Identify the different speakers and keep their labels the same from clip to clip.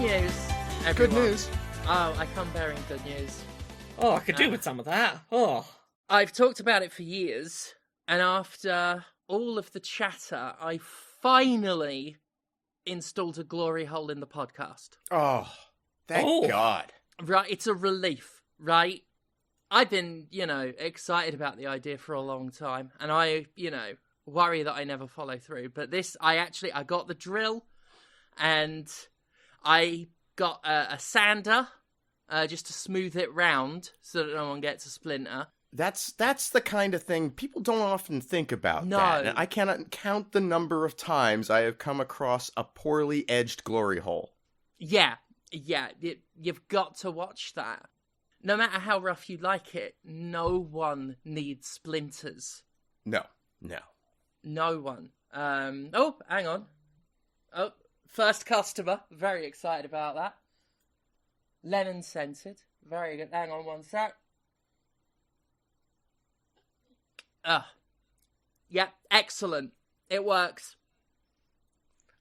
Speaker 1: news, everyone.
Speaker 2: Good news.
Speaker 1: Oh, I come bearing good news.
Speaker 3: Oh, I could do with some of that. Oh.
Speaker 1: I've talked about it for years, and after all of the chatter, I finally installed a glory hole in the podcast.
Speaker 2: Oh, thank God.
Speaker 1: Right, it's a relief, right? I've been, excited about the idea for a long time, and I, worry that I never follow through. But this, I got the drill, and I got a sander just to smooth it round so that no one gets a splinter.
Speaker 2: That's the kind of thing people don't often think about.
Speaker 1: No.
Speaker 2: That. And I cannot count the number of times I have come across a poorly edged glory hole.
Speaker 1: Yeah, you've got to watch that. No matter how rough you like it, no one needs splinters.
Speaker 2: No.
Speaker 1: No one. Oh, hang on. Oh, first customer. Very excited about that. Lemon scented. Very good. Hang on one sec. Yeah, excellent. It works.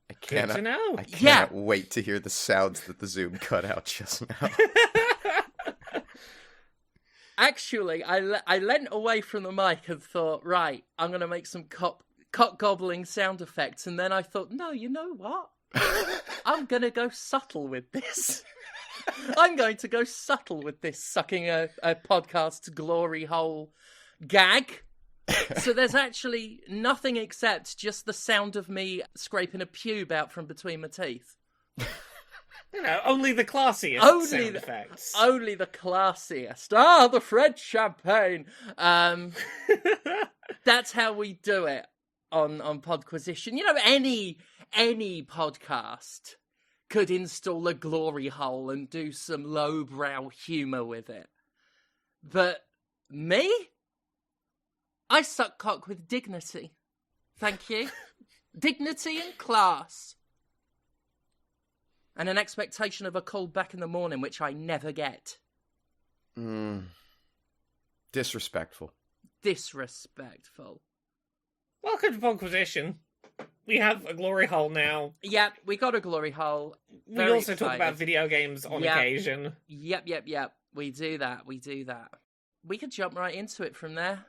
Speaker 2: I cannot wait to hear the sounds that the Zoom cut out just now.
Speaker 1: Actually, I leant away from the mic and thought, right, I'm going to make some cock gobbling sound effects. And then I thought, no, you know what? I'm going to go subtle with this. I'm going to go subtle with this sucking a podcast's glory hole gag. So there's actually nothing except just the sound of me scraping a pube out from between my teeth.
Speaker 3: Only the classiest sound effects. Only
Speaker 1: the classiest. Ah, the French champagne. That's how we do it on Podquisition. Any podcast could install a glory hole and do some lowbrow humour with it. But me? I suck cock with dignity. Thank you. Dignity and class. And an expectation of a call back in the morning, which I never get.
Speaker 2: Disrespectful.
Speaker 3: Welcome to Podquisition. We have a glory hole now.
Speaker 1: Yeah, we got a glory hole.
Speaker 3: We also talk about video games on occasion.
Speaker 1: Yep. We do that. We could jump right into it from there.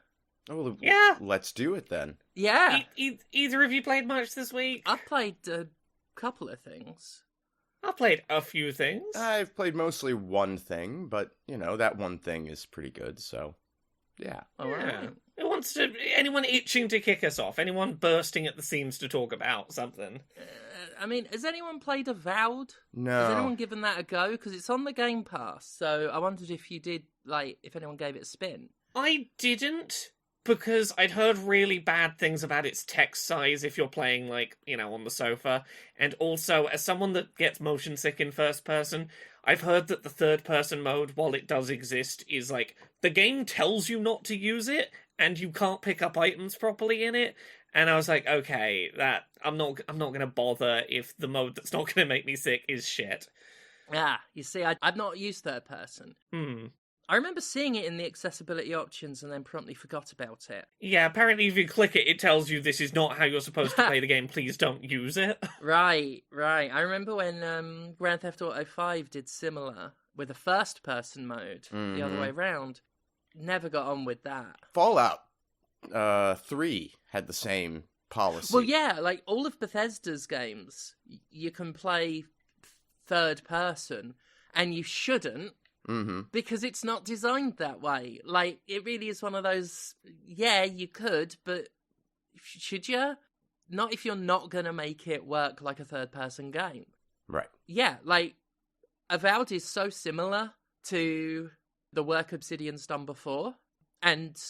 Speaker 2: Oh, yeah. Let's do it then.
Speaker 1: Yeah.
Speaker 3: Either of you played much this week?
Speaker 1: I've played a couple of things.
Speaker 3: I've played a few things.
Speaker 2: I've played mostly one thing, but, that one thing is pretty good, so, yeah.
Speaker 1: All right.
Speaker 3: Anyone itching to kick us off? Anyone bursting at the seams to talk about something?
Speaker 1: Has anyone played Avowed?
Speaker 2: No.
Speaker 1: Has anyone given that a go? Because it's on the Game Pass, so I wondered if you did, if anyone gave it a spin.
Speaker 3: I didn't, because I'd heard really bad things about its text size if you're playing, on the sofa. And also, as someone that gets motion sick in first person, I've heard that the third person mode, while it does exist, is the game tells you not to use it, and you can't pick up items properly in it. And I was like, okay, I'm not going to bother if the mode that's not going to make me sick is shit.
Speaker 1: Ah, you see, I've not used third person. I remember seeing it in the accessibility options and then promptly forgot about it.
Speaker 3: Yeah, apparently if you click it, it tells you this is not how you're supposed to play the game, please don't use it.
Speaker 1: Right. I remember when Grand Theft Auto 5 did similar with a first-person mode, the other way around. Never got on with that.
Speaker 2: Fallout 3 had the same policy.
Speaker 1: Well, yeah, all of Bethesda's games, you can play third-person, and you shouldn't. Because it's not designed that way. It really is one of those, yeah, you could, but should you? Not if you're not going to make it work like a third-person game.
Speaker 2: Right.
Speaker 1: Yeah, Avowed is so similar to the work Obsidian's done before, and,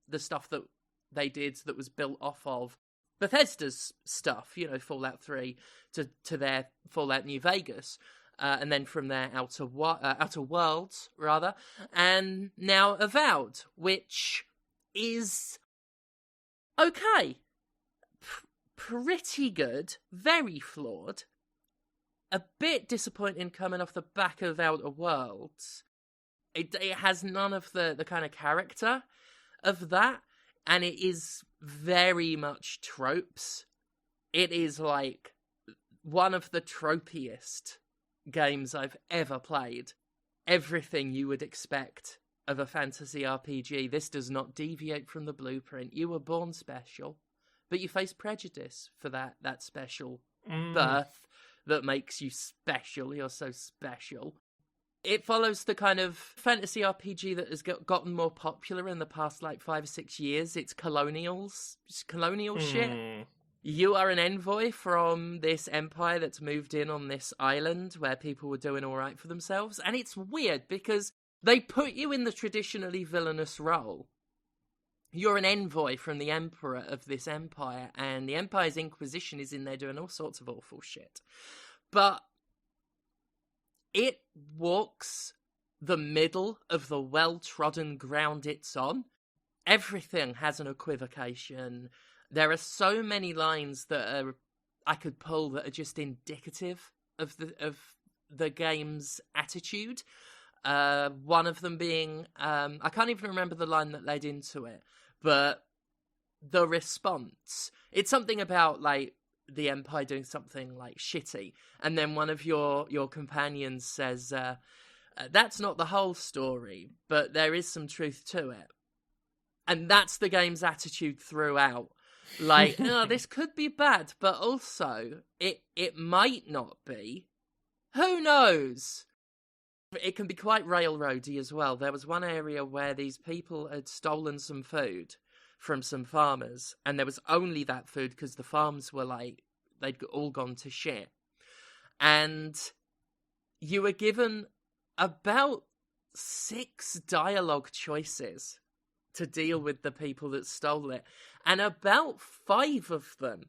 Speaker 1: the stuff that they did that was built off of Bethesda's stuff, Fallout 3 to their Fallout New Vegas. And then from there, Outer Worlds, rather. And now Avowed, which is okay. Pretty good. Very flawed. A bit disappointing coming off the back of Outer Worlds. It has none of the kind of character of that. And it is very much tropes. It is one of the tropiest games I've ever played. Everything you would expect of a fantasy RPG. This does not deviate from the blueprint. You were born special, but you face prejudice for that special birth that makes you special. You're so special. It follows the kind of fantasy RPG that has gotten more popular in the past, 5 or 6 years. It's colonial shit. You are an envoy from this empire that's moved in on this island where people were doing all right for themselves. And it's weird because they put you in the traditionally villainous role. You're an envoy from the emperor of this empire, and the empire's inquisition is in there doing all sorts of awful shit. But it walks the middle of the well-trodden ground it's on. Everything has an equivocation. There are so many lines that I could pull that are just indicative of the game's attitude. One of them being, I can't even remember the line that led into it, but the response. It's something about, the Empire doing something, shitty, and then one of your companions says, that's not the whole story, but there is some truth to it. And that's the game's attitude throughout. This could be bad, but also, it might not be. Who knows? It can be quite railroady as well. There was one area where these people had stolen some food from some farmers, and there was only that food because the farms were they'd all gone to shit. And you were given about 6 dialogue choices to deal with the people that stole it, and about 5 of them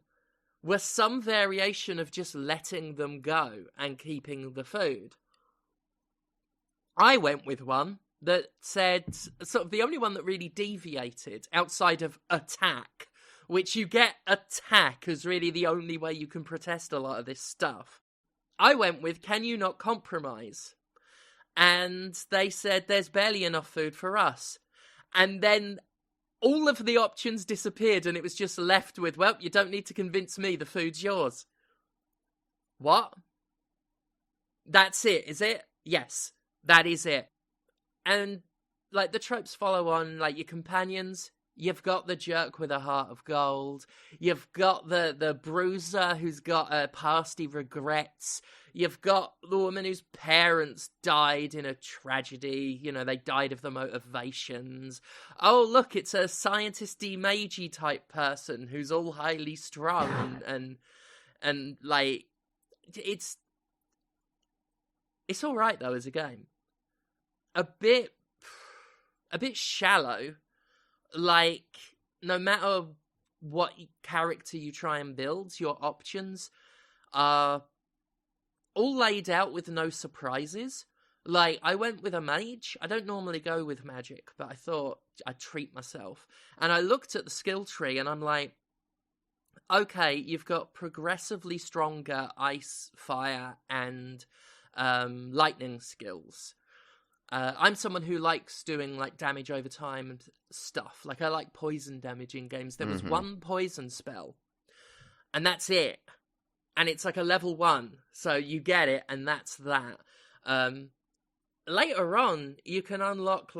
Speaker 1: were some variation of just letting them go and keeping the food. I went with one that said, sort of the only one that really deviated outside of attack, which you get attack as really the only way you can protest a lot of this stuff. I went with, can you not compromise? And they said, there's barely enough food for us. And then all of the options disappeared and it was just left with, well, you don't need to convince me, the food's yours. What? That's it, is it? Yes, that is it. And, the tropes follow on, your companions. You've got the jerk with a heart of gold. You've got the bruiser who's got past regrets. You've got the woman whose parents died in a tragedy. They died of the motivations. Oh, look, it's a scientist-y, magey type person who's all highly strung and it's all right though as a game. A bit shallow. No matter what character you try and build, your options are all laid out with no surprises. I went with a mage. I don't normally go with magic, but I thought I'd treat myself. And I looked at the skill tree and I'm like, okay, you've got progressively stronger ice, fire, and lightning skills. I'm someone who likes doing damage over time and stuff. I like poison damage in games. There was one poison spell, and that's it. And it's a level 1, so you get it, and that's that. Later on, you can unlock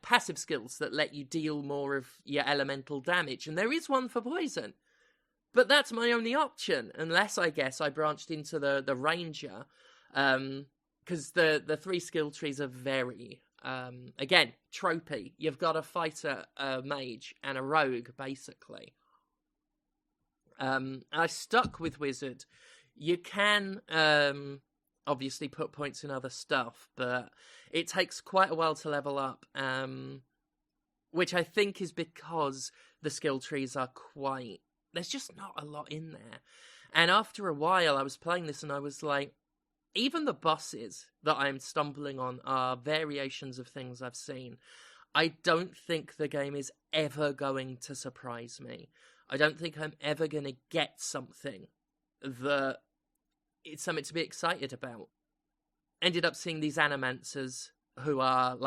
Speaker 1: passive skills that let you deal more of your elemental damage, and there is one for poison. But that's my only option, unless I guess I branched into the ranger. Because the 3 skill trees are very, again, tropey. You've got a fighter, a mage, and a rogue, basically. I stuck with wizard. You can, obviously put points in other stuff, but it takes quite a while to level up, which I think is because the skill trees are quite... There's just not a lot in there. And after a while, I was playing this and I was like, even the bosses that I'm stumbling on are variations of things I've seen. I don't think the game is ever going to surprise me. I don't think I'm ever going to get something that it's something to be excited about. Ended up seeing these animancers who are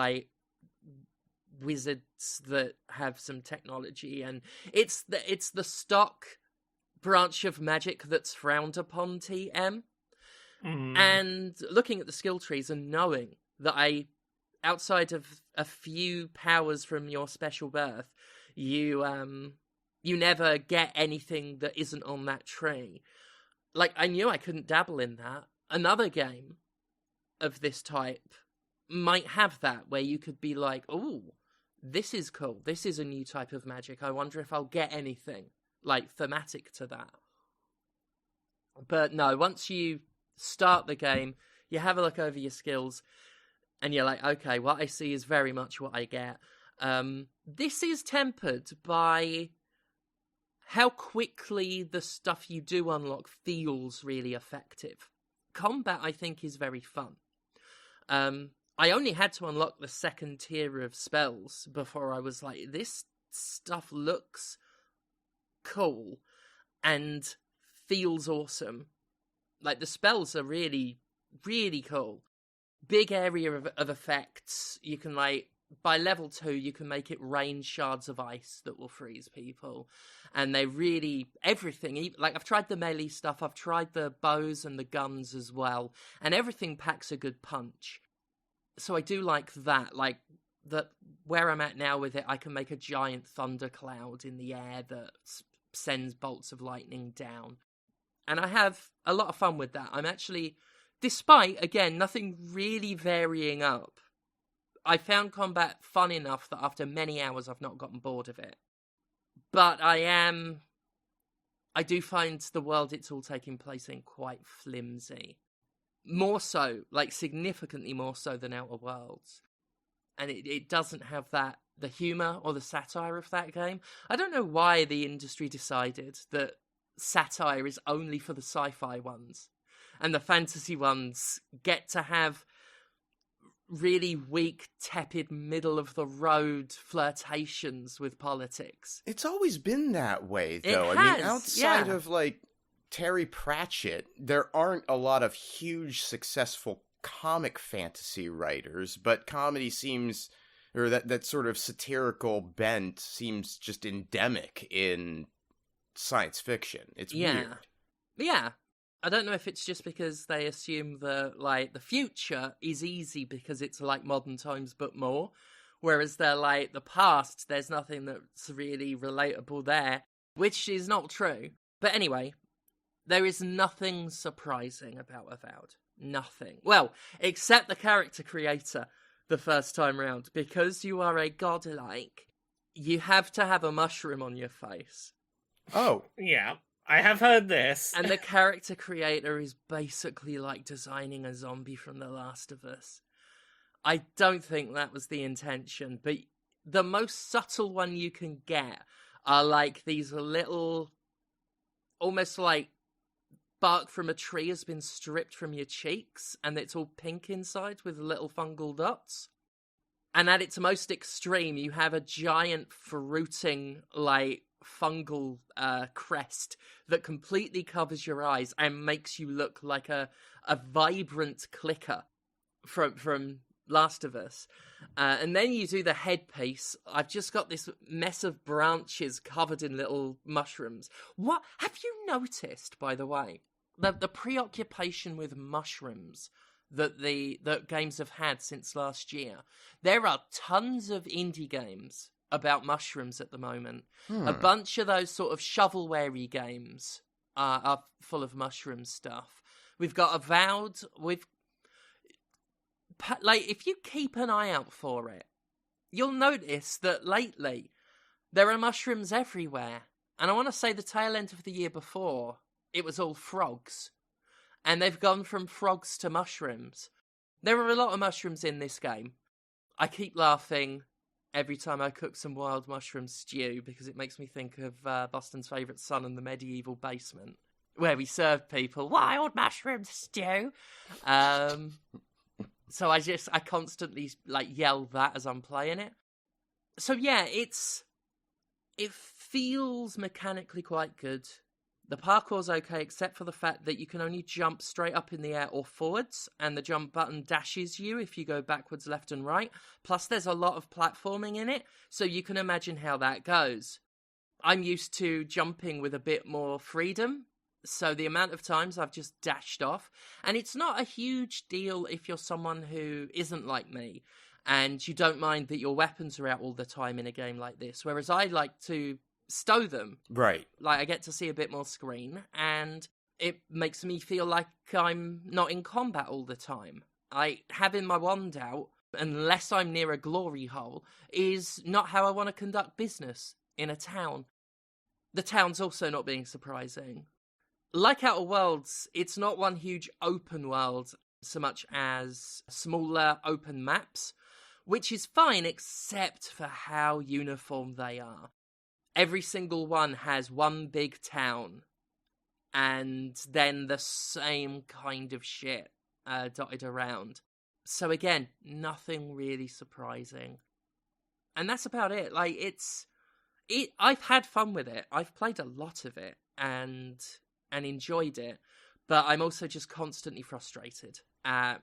Speaker 1: wizards that have some technology, and it's the stock branch of magic that's frowned upon, TM.
Speaker 3: Mm.
Speaker 1: And looking at the skill trees and knowing that outside of a few powers from your special birth, you never get anything that isn't on that tree. Like, I knew I couldn't dabble in that. Another game of this type might have that, where you could be like, oh, this is cool. This is a new type of magic. I wonder if I'll get anything, like, thematic to that. But no, once you start the game, you have a look over your skills, and you're like, okay, what I see is very much what I get. This is tempered by how quickly the stuff you do unlock feels really effective. Combat, I think, is very fun. I only had to unlock the second tier of spells before I was like, this stuff looks cool and feels awesome. Like, the spells are really, really cool. Big area of effects. You can, like, by level 2, you can make it rain shards of ice that will freeze people. And they really, everything, like, I've tried the melee stuff, I've tried the bows and the guns as well, and everything packs a good punch. So I do like that, like, that where I'm at now with it, I can make a giant thundercloud in the air that sends bolts of lightning down. And I have a lot of fun with that. I'm actually, despite, again, nothing really varying up, I found combat fun enough that after many hours I've not gotten bored of it. But I do find the world it's all taking place in quite flimsy. More so, like, significantly more so than Outer Worlds. And it doesn't have the humour or the satire of that game. I don't know why the industry decided that satire is only for the sci-fi ones, and the fantasy ones get to have really weak, tepid, middle-of-the-road flirtations with politics.
Speaker 2: It's always been that way, though.
Speaker 1: It
Speaker 2: I
Speaker 1: has,
Speaker 2: mean, outside
Speaker 1: yeah.
Speaker 2: of, like, Terry Pratchett, there aren't a lot of huge, successful comic fantasy writers, but comedy seems, or that sort of satirical bent seems just endemic in science fiction. It's weird.
Speaker 1: Yeah. I don't know if it's just because they assume that, like, the future is easy because it's like modern times but more, whereas they're like, the past, there's nothing that's really relatable there, which is not true. But anyway, there is nothing surprising about Avowed. Nothing. Well, except the character creator the first time round. Because you are a godlike, you have to have a mushroom on your face.
Speaker 2: Oh.
Speaker 3: Yeah, I have heard this.
Speaker 1: And the character creator is basically like designing a zombie from The Last of Us. I don't think that was the intention, but the most subtle one you can get are like these little, almost like bark from a tree has been stripped from your cheeks, and it's all pink inside with little fungal dots. And at its most extreme, you have a giant fruiting, like, fungal crest that completely covers your eyes and makes you look like a vibrant clicker from Last of Us. And then you do the headpiece. I've just got this mess of branches covered in little mushrooms. What have you noticed, by the way? The preoccupation with mushrooms that games have had since last year. There are tons of indie games about mushrooms at the moment. A bunch of those sort of shovelware-y games are full of mushroom stuff. We've got Avowed. If you keep an eye out for it, you'll notice that lately there are mushrooms everywhere. And I want to say the tail end of the year before, it was all frogs. And they've gone from frogs to mushrooms. There are a lot of mushrooms in this game. I keep laughing every time I cook some wild mushroom stew because it makes me think of Boston's Favourite Son and the Medieval Basement, where we serve people wild mushroom stew. So I constantly yell that as I'm playing it. So yeah, it feels mechanically quite good. The parkour's okay, except for the fact that you can only jump straight up in the air or forwards, and the jump button dashes you if you go backwards, left and right. Plus, there's a lot of platforming in it, so you can imagine how that goes. I'm used to jumping with a bit more freedom. So the amount of times I've just dashed off, and it's not a huge deal if you're someone who isn't like me and you don't mind that your weapons are out all the time in a game like this, whereas I like to stow them.
Speaker 2: Right.
Speaker 1: Like, I get to see a bit more screen, and it makes me feel like I'm not in combat all the time. Having my wand out, unless I'm near a glory hole, is not how I want to conduct business in a town. The town's also not being surprising. Like Outer Worlds, it's not one huge open world so much as smaller open maps, which is fine except for how uniform they are. Every single one has one big town, and then the same kind of shit dotted around. So again, nothing really surprising. And that's about it. Like, I've had fun with it. I've played a lot of it and enjoyed it, but I'm also just constantly frustrated at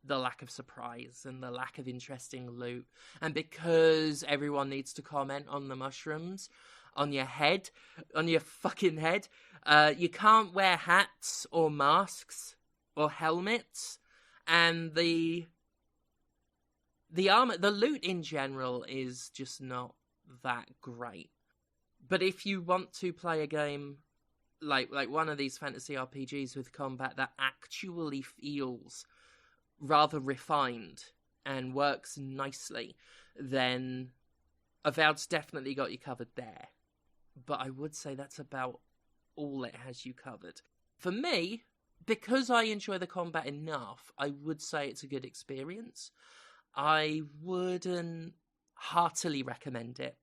Speaker 1: the lack of surprise and the lack of interesting loot. And because everyone needs to comment on the mushrooms on your head, on your fucking head, you can't wear hats or masks or helmets, and the armor, the loot in general is just not that great. But if you want to play a game like one of these fantasy RPGs with combat that actually feels rather refined and works nicely, then Avowed's definitely got you covered there. But I would say that's about all it has you covered. For me, because I enjoy the combat enough, I would say it's a good experience. I wouldn't heartily recommend it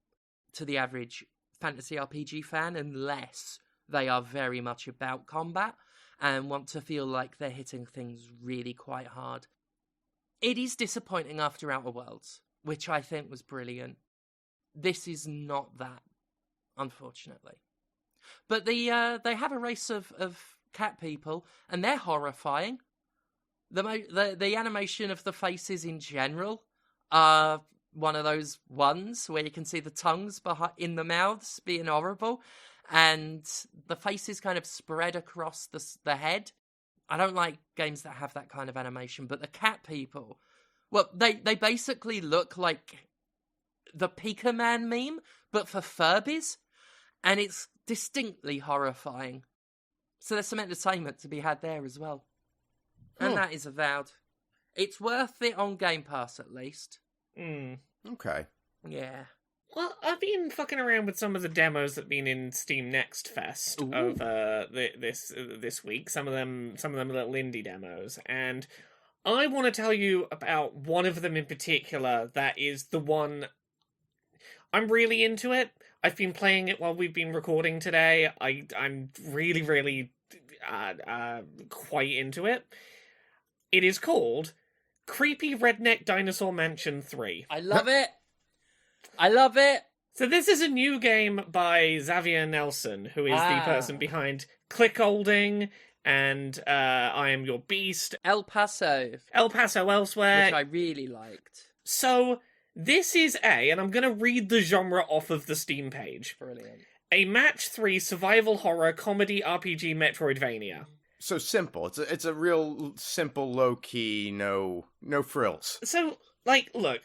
Speaker 1: to the average fantasy RPG fan unless they are very much about combat and want to feel like they're hitting things really quite hard. It is disappointing after Outer Worlds, which I think was brilliant. This is not that, unfortunately. But they have a race of cat people, and they're horrifying. The animation of the faces in general are one of those ones where you can see the tongues in the mouths being horrible, and the faces kind of spread across the head. I don't like games that have that kind of animation, but the cat people, well, they basically look like the Pika Man meme, but for Furbies, and it's distinctly horrifying. So there's some entertainment to be had there as well. And that is Avowed. It's worth it on Game Pass, at least.
Speaker 2: Okay.
Speaker 1: Yeah.
Speaker 3: Well, I've been fucking around with some of the demos that've been in Steam Next Fest over this week. Some of them little indie demos, and I want to tell you about one of them in particular. That is the one I'm really into. It. I've been playing it while we've been recording today. I'm really, really quite into it. It is called Creepy Redneck Dinosaur Mansion 3.
Speaker 1: I love it. I love it.
Speaker 3: So this is a new game by Xavier Nelson, who is the person behind Clickholding and I Am Your Beast.
Speaker 1: El Paso
Speaker 3: Elsewhere.
Speaker 1: Which I really liked.
Speaker 3: So this is and I'm going to read the genre off of the Steam page.
Speaker 1: Brilliant.
Speaker 3: A match 3 survival horror comedy RPG Metroidvania.
Speaker 2: So simple. It's a real simple, low key, no frills.
Speaker 3: So, like, look,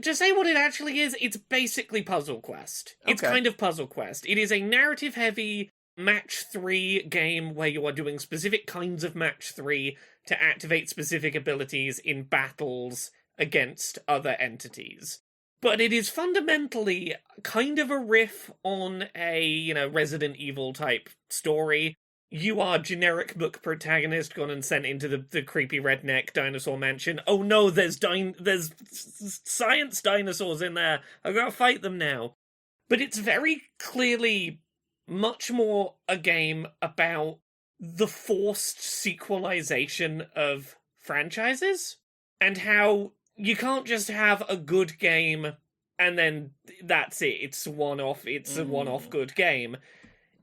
Speaker 3: to say what it actually is, it's basically Puzzle Quest. It's kind of Puzzle Quest. It is a narrative-heavy match 3 game where you are doing specific kinds of match 3 to activate specific abilities in battles against other entities. But it is fundamentally kind of a riff on a, Resident Evil type story. You are generic book protagonist gone and sent into the creepy redneck dinosaur mansion. Oh no, there's science dinosaurs in there. I gotta fight them now. But it's very clearly much more a game about the forced sequelization of franchises and how you can't just have a good game and then that's it. It's a one-off good game.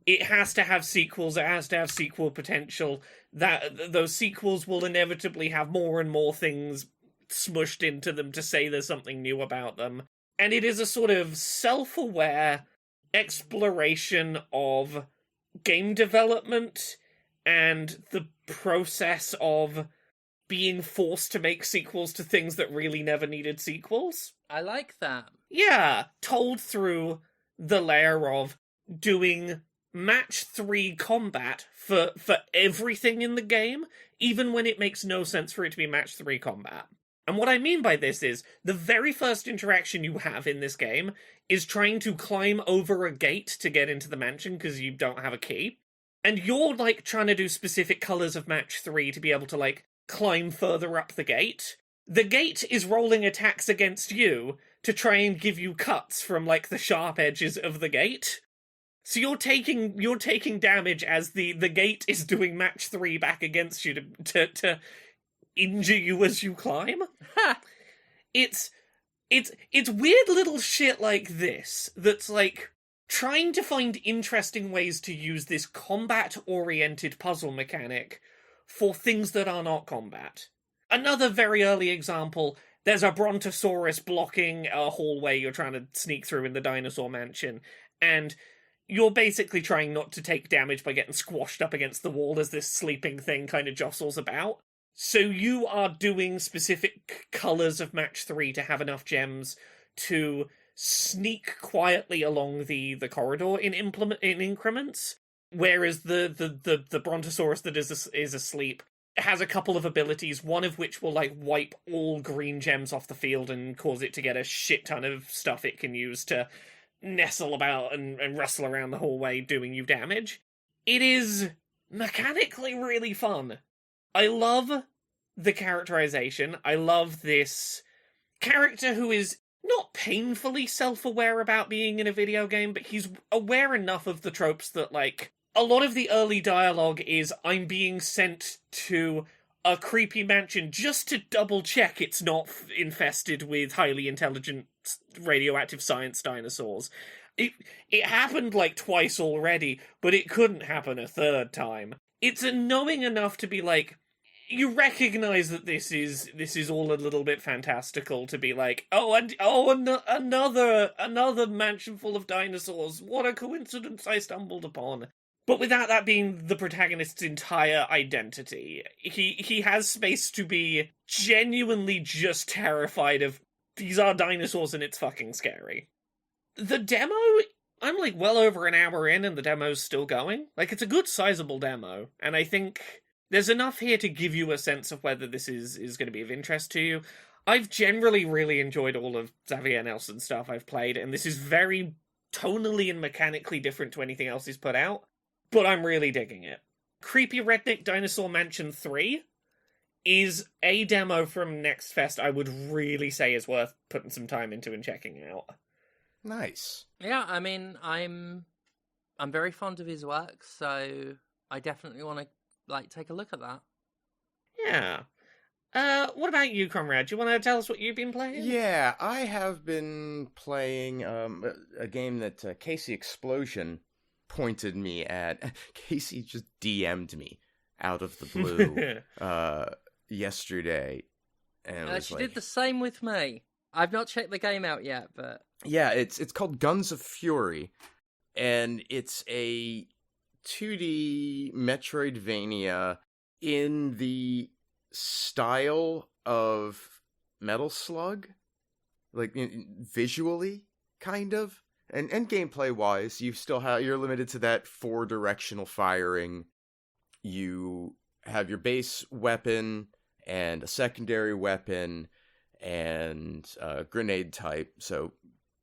Speaker 3: It has to have sequels, it has to have sequel potential. Those sequels will inevitably have more and more things smushed into them to say there's something new about them. And it is a sort of self-aware, exploration of game development and the process of being forced to make sequels to things that really never needed sequels.
Speaker 1: I like that.
Speaker 3: Yeah, told through the layer of doing match 3 combat for everything in the game, even when it makes no sense for it to be match 3 combat. And what I mean by this is, the very first interaction you have in this game is trying to climb over a gate to get into the mansion because you don't have a key. And you're, like, trying to do specific colours of match 3 to be able to, like, climb further up the gate. The gate is rolling attacks against you to try and give you cuts from, like, the sharp edges of the gate. So you're taking damage as the gate is doing match 3 back against you to injure you as you climb. It's weird little shit like this that's like trying to find interesting ways to use this combat-oriented puzzle mechanic for things that are not combat. Another very early example, there's a brontosaurus blocking a hallway you're trying to sneak through in the dinosaur mansion, and you're basically trying not to take damage by getting squashed up against the wall as this sleeping thing kind of jostles about. So you are doing specific colours of match 3 to have enough gems to sneak quietly along the corridor in increments, whereas the brontosaurus that is asleep has a couple of abilities, one of which will like wipe all green gems off the field and cause it to get a shit ton of stuff it can use to nestle about and rustle around the hallway doing you damage. It is mechanically really fun. I love the characterization. I love this character who is not painfully self-aware about being in a video game, but he's aware enough of the tropes that, like, a lot of the early dialogue is, I'm being sent to a creepy mansion just to double-check it's not infested with highly intelligent radioactive science dinosaurs. It happened, like, twice already, but it couldn't happen a third time. It's knowing enough to be like, you recognize that this is all a little bit fantastical to be like, another mansion full of dinosaurs. What a coincidence I stumbled upon. But without that being the protagonist's entire identity, he has space to be genuinely just terrified of, these are dinosaurs and it's fucking scary. The demo, I'm like well over an hour in and the demo's still going. Like, it's a good sizable demo, and I think there's enough here to give you a sense of whether this is going to be of interest to you. I've generally really enjoyed all of Xavier Nelson's stuff I've played, and this is very tonally and mechanically different to anything else he's put out, but I'm really digging it. Creepy Redneck Dinosaur Mansion 3 is a demo from Next Fest I would really say is worth putting some time into and checking out.
Speaker 2: Nice.
Speaker 1: Yeah, I mean, I'm very fond of his work, so I definitely want to take a look at that.
Speaker 3: Yeah. What about you, Conrad? Do you want to tell us what you've been playing?
Speaker 2: Yeah, I have been playing a game that Casey Explosion pointed me at. Casey just DM'd me out of the blue yesterday. And
Speaker 1: she did the same with me. I've not checked the game out yet, but...
Speaker 2: Yeah, it's called Guns of Fury, and it's a 2D Metroidvania in the style of Metal Slug, like visually, kind of, and gameplay wise, you're limited to that 4-directional firing. You have your base weapon and a secondary weapon and a grenade type, so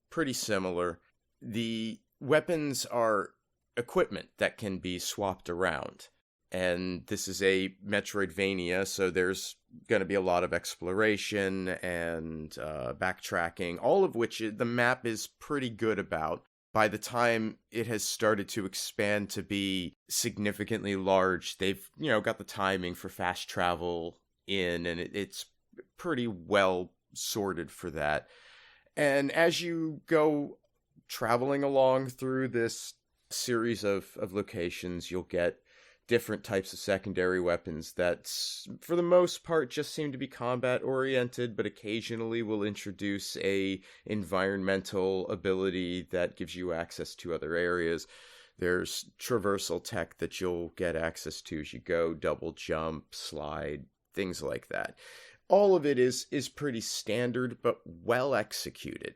Speaker 2: pretty similar. The weapons are equipment that can be swapped around. And this is a Metroidvania, so there's going to be a lot of exploration and backtracking, all of which the map is pretty good about. By the time it has started to expand to be significantly large, they've got the timing for fast travel in, and it's pretty well sorted for that. And as you go traveling along through this series of locations, you'll get different types of secondary weapons that, for the most part, just seem to be combat-oriented, but occasionally will introduce a environmental ability that gives you access to other areas. There's traversal tech that you'll get access to as you go, double jump, slide, things like that. All of it is pretty standard, but well executed.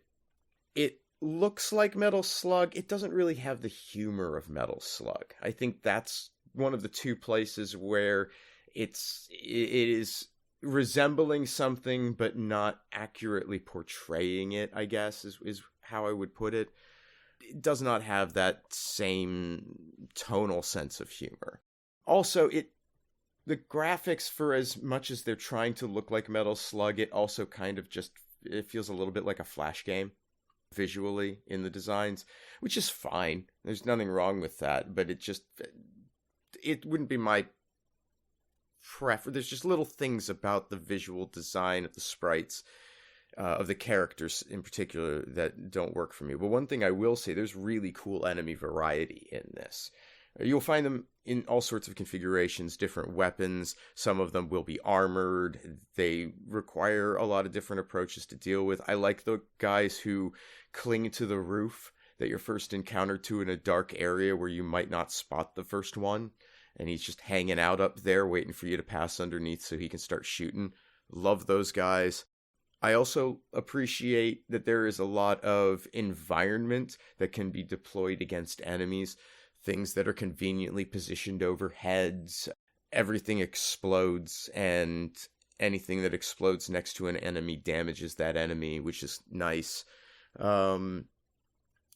Speaker 2: It looks like Metal Slug. It doesn't really have the humor of Metal Slug. I think that's one of the two places where it is resembling something, but not accurately portraying it, I guess, is how I would put it. It does not have that same tonal sense of humor. Also, the graphics, for as much as they're trying to look like Metal Slug, it also kind of it feels a little bit like a Flash game visually in the designs, which is fine. There's nothing wrong with that, but it wouldn't be my preference. There's just little things about the visual design of the sprites, of the characters in particular, that don't work for me. But one thing I will say, there's really cool enemy variety in this. You'll find them in all sorts of configurations, different weapons. Some of them will be armored. They require a lot of different approaches to deal with. I like the guys who cling to the roof that you're first encountered to in a dark area where you might not spot the first one. And he's just hanging out up there waiting for you to pass underneath so he can start shooting. Love those guys. I also appreciate that there is a lot of environment that can be deployed against enemies. Things that are conveniently positioned over heads. Everything explodes, and anything that explodes next to an enemy damages that enemy, which is nice.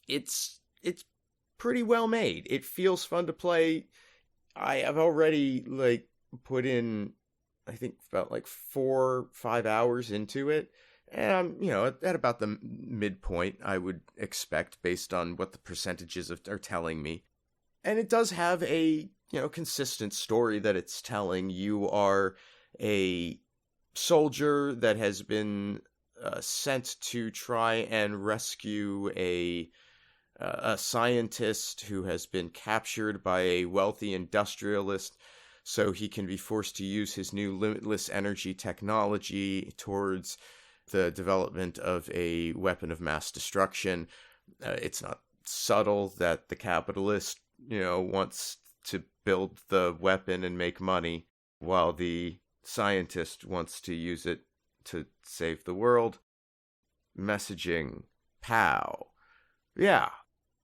Speaker 2: It's pretty well made. It feels fun to play. I have already put in, I think, about 4 or 5 hours into it. And I'm, at about the midpoint, I would expect, based on what the percentages are telling me. And it does have a, consistent story that it's telling. You are a soldier that has been sent to try and rescue a scientist who has been captured by a wealthy industrialist, so he can be forced to use his new limitless energy technology towards the development of a weapon of mass destruction. It's not subtle that the capitalist wants to build the weapon and make money, while the scientist wants to use it to save the world. Messaging. Pow. Yeah.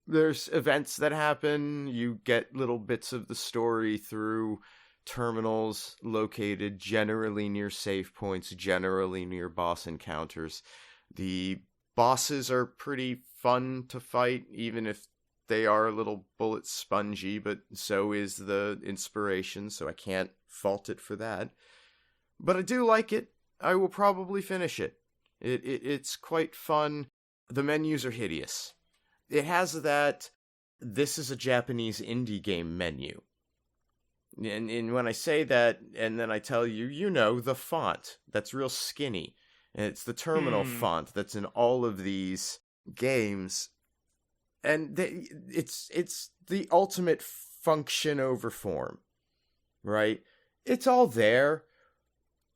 Speaker 2: There's events that happen. You get little bits of the story through terminals located generally near save points, generally near boss encounters. The bosses are pretty fun to fight, even if they are a little bullet spongy, but so is the inspiration, so I can't fault it for that. But I do like it. I will probably finish it. It's quite fun. The menus are hideous. It has that, this is a Japanese indie game menu. And when I say that, and then I tell you, the font that's real skinny. And it's the terminal font that's in all of these games. And it's the ultimate function over form, right? It's all there,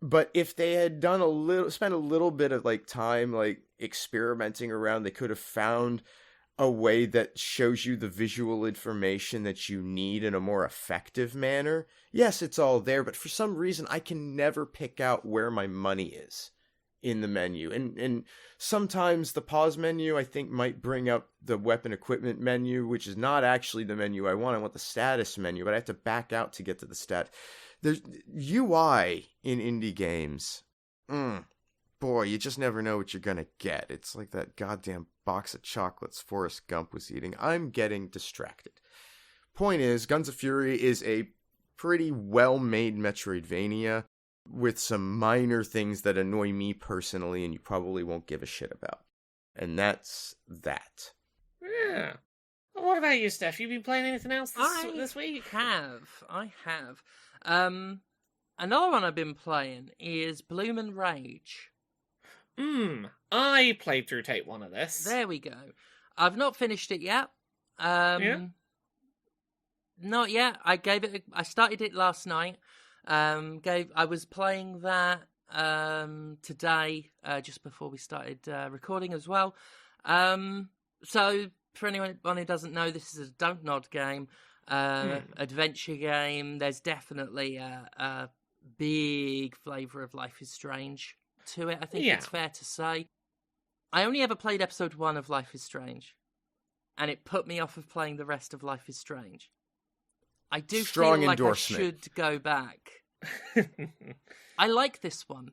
Speaker 2: but if they had spent a little bit of time experimenting around, they could have found a way that shows you the visual information that you need in a more effective manner. Yes, it's all there, but for some reason I can never pick out where my money is in the menu. And sometimes the pause menu, I think, might bring up the weapon equipment menu, which is not actually the menu I want. I want the status menu, but I have to back out to get to the stat. There's UI in indie games. Boy, you just never know what you're gonna get. It's like that goddamn box of chocolates Forrest Gump was eating. I'm getting distracted. Point is, Guns of Fury is a pretty well-made Metroidvania with some minor things that annoy me personally and you probably won't give a shit about. And that's that.
Speaker 3: Yeah. Well, what about you, Steph? You been playing anything else this week?
Speaker 1: I have. Another one I've been playing is Bloom & Rage.
Speaker 3: I played through Take 1 of this.
Speaker 1: There we go. I've not finished it yet.
Speaker 3: Yeah?
Speaker 1: Not yet. I started it last night. I was playing that today, just before we started recording as well. So for anyone who doesn't know, this is a Don't Nod game, adventure game. There's definitely a big flavour of Life is Strange to it. I think it's fair to say. I only ever played episode 1 of Life is Strange, and it put me off of playing the rest of Life is Strange. I do feel like I should go back. I like this one.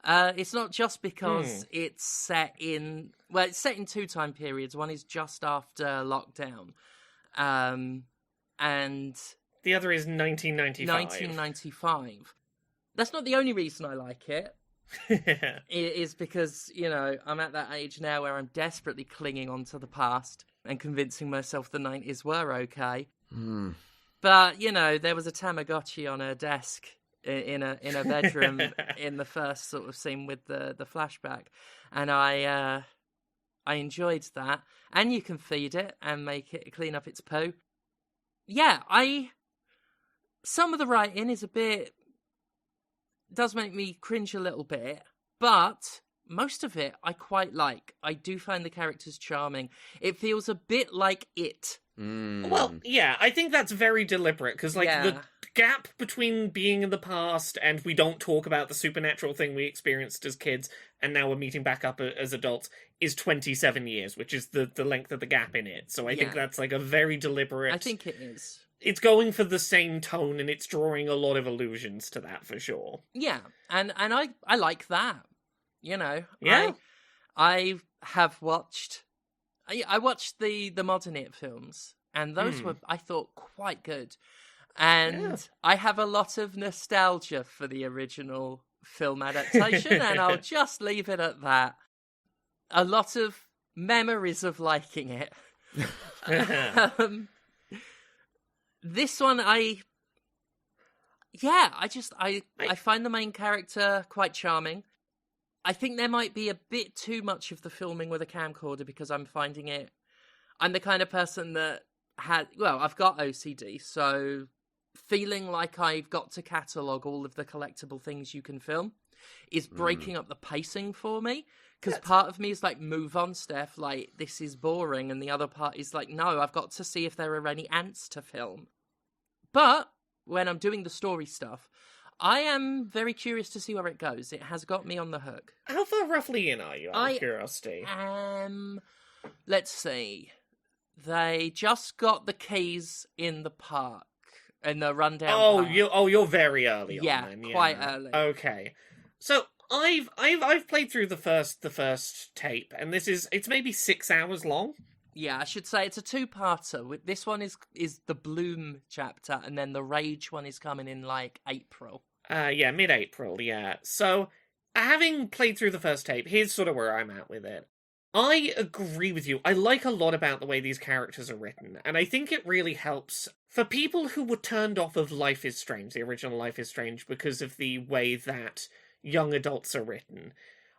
Speaker 1: It's not just because it's set in... Well, it's set in 2 time periods. One is just after lockdown. And...
Speaker 3: The other is 1995.
Speaker 1: 1995. That's not the only reason I like it. It is because, I'm at that age now where I'm desperately clinging onto the past and convincing myself the 90s were okay. But, there was a Tamagotchi on her desk in a bedroom in the first sort of scene with the flashback. And I enjoyed that. And you can feed it and make it clean up its poo. Yeah, some of the writing is does make me cringe a little bit, but most of it I quite like. I do find the characters charming. It feels a bit like It.
Speaker 3: Well, yeah, I think that's very deliberate, because, the gap between being in the past and we don't talk about the supernatural thing we experienced as kids, and now we're meeting back up as adults, is 27 years, which is the length of the gap in It. So I think that's, a very deliberate...
Speaker 1: I think it is.
Speaker 3: It's going for the same tone, and it's drawing a lot of allusions to that, for sure.
Speaker 1: Yeah, and I like that,
Speaker 3: Yeah.
Speaker 1: I have watched... I watched the modern It films, and those were, I thought, quite good. And I have a lot of nostalgia for the original film adaptation, and I'll just leave it at that. A lot of memories of liking it. This one, I find the main character quite charming. I think there might be a bit too much of the filming with a camcorder, because I'm finding it... I'm the kind of person that I've got OCD, so feeling like I've got to catalogue all of the collectible things you can film is breaking up the pacing for me. Because part of me is like, move on, Steph, this is boring, and the other part is like, no, I've got to see if there are any ants to film. But when I'm doing the story stuff, I am very curious to see where it goes. It has got me on the hook.
Speaker 3: How far roughly in are you, out of curiosity?
Speaker 1: Let's see. They just got the keys in the park, in the rundown park.
Speaker 3: You're very early on then.
Speaker 1: Yeah, quite early.
Speaker 3: Okay. So I've played through the first tape, and it's maybe 6 hours long.
Speaker 1: Yeah, I should say it's a 2-parter. This one is the Bloom chapter, and then the Rage one is coming in April.
Speaker 3: Mid-April, yeah. So, having played through the first tape, here's sort of where I'm at with it. I agree with you. I like a lot about the way these characters are written, and I think it really helps for people who were turned off of Life is Strange, the original Life is Strange, because of the way that young adults are written.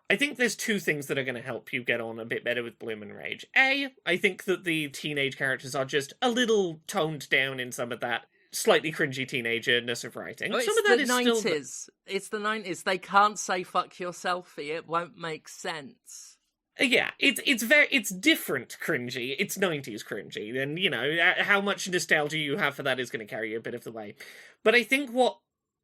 Speaker 3: I think there's 2 things that are going to help you get on a bit better with Bloom and Rage. A, I think that the teenage characters are just a little toned down in some of that slightly cringy teenagerness of writing. Some of that is
Speaker 1: 90s.
Speaker 3: still...
Speaker 1: It's the 90s. They can't say fuck your selfie. It won't make sense.
Speaker 3: Yeah, it's different cringy. It's 90s cringy. And, how much nostalgia you have for that is going to carry you a bit of the way. But I think what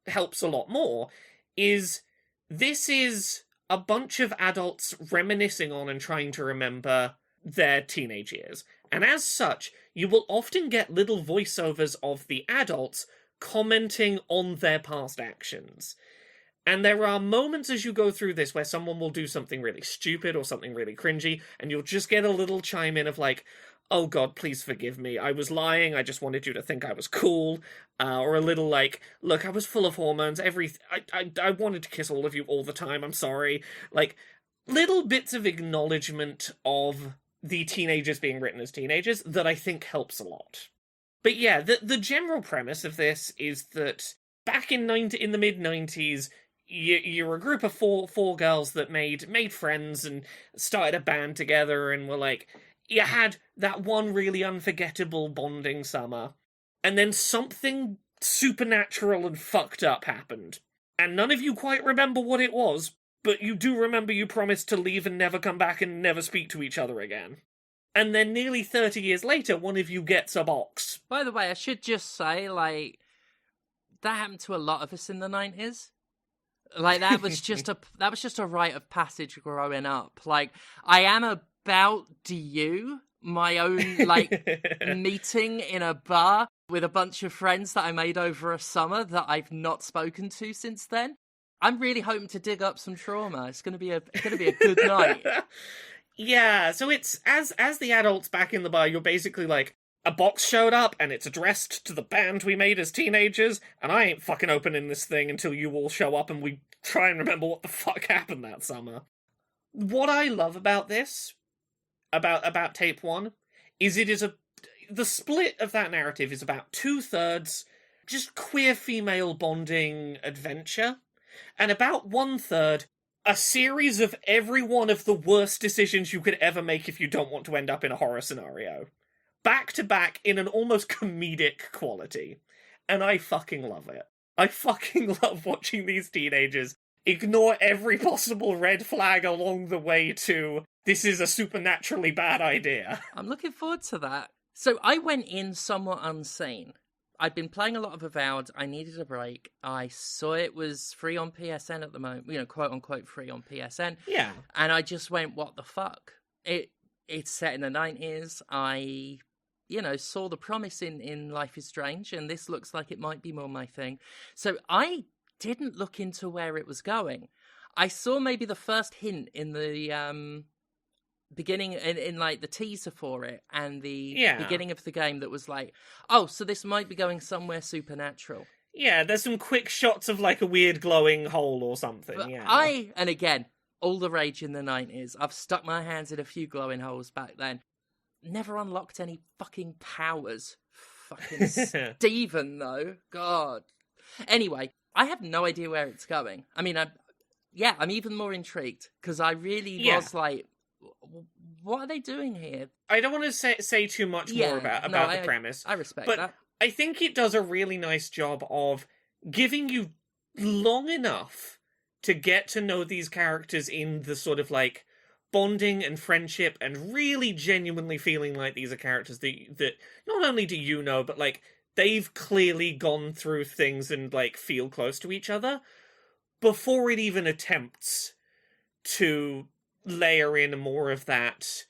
Speaker 3: helps a lot more is this is a bunch of adults reminiscing on and trying to remember their teenage years. And as such, you will often get little voiceovers of the adults commenting on their past actions. And there are moments as you go through this where someone will do something really stupid or something really cringy, and you'll just get a little chime in of oh God, please forgive me, I was lying, I just wanted you to think I was cool, or a little look, I was full of hormones, I wanted to kiss all of you all the time, I'm sorry. Little bits of acknowledgement of the teenagers being written as teenagers that I think helps a lot. But yeah, the general premise of this is that back in the mid-90s, you're a group of four girls that made friends and started a band together and were you had that one really unforgettable bonding summer, and then something supernatural and fucked up happened. And none of you quite remember what it was, but you do remember you promised to leave and never come back and never speak to each other again. And then nearly 30 years later, one of you gets a box.
Speaker 1: By the way, I should just say, like, that happened to a lot of us in the 90s. Like, that was just a rite of passage growing up. Like, I am about DU, my own, like, meeting in a bar with a bunch of friends that I made over a summer that I've not spoken to since then. I'm really hoping to dig up some trauma. It's gonna be a good night.
Speaker 3: Yeah, so it's as the adults back in the bar, you're basically like, a box showed up and it's addressed to the band we made as teenagers, and I ain't fucking opening this thing until you all show up and we try and remember what the fuck happened that summer. What I love about this, about Tape 1, is the split of that narrative is about 2/3 just queer female bonding adventure, and about 1/3 a series of every one of the worst decisions you could ever make if you don't want to end up in a horror scenario. Back to back in an almost comedic quality. And I fucking love it. I fucking love watching these teenagers ignore every possible red flag along the way to, this is a supernaturally bad idea.
Speaker 1: I'm looking forward to that. So I went in somewhat unseen. I'd been playing a lot of Avowed. I needed a break. I saw it was free on PSN at the moment, quote unquote free on PSN.
Speaker 3: Yeah.
Speaker 1: And I just went, what the fuck? It's set in the 90s. I, saw the promise in Life is Strange, and this looks like it might be more my thing. So I didn't look into where it was going. I saw maybe the first hint in the beginning, in like the teaser for it, and the beginning of the game that was like, oh, so this might be going somewhere supernatural.
Speaker 3: Yeah, there's some quick shots of like a weird glowing hole or something.
Speaker 1: But
Speaker 3: yeah.
Speaker 1: and again, all the rage in the 90s. I've stuck my hands in a few glowing holes back then. Never unlocked any fucking powers. Fucking Steven, though. God. Anyway, I have no idea where it's going. I mean, I'm even more intrigued, because I really was like, what are they doing here?
Speaker 3: I don't want to say too much more about the premise.
Speaker 1: I respect
Speaker 3: but
Speaker 1: that.
Speaker 3: I think it does a really nice job of giving you long enough to get to know these characters in the sort of like bonding and friendship, and really genuinely feeling like these are characters that not only do you know, but like they've clearly gone through things and like feel close to each other before it even attempts to layer in more of that.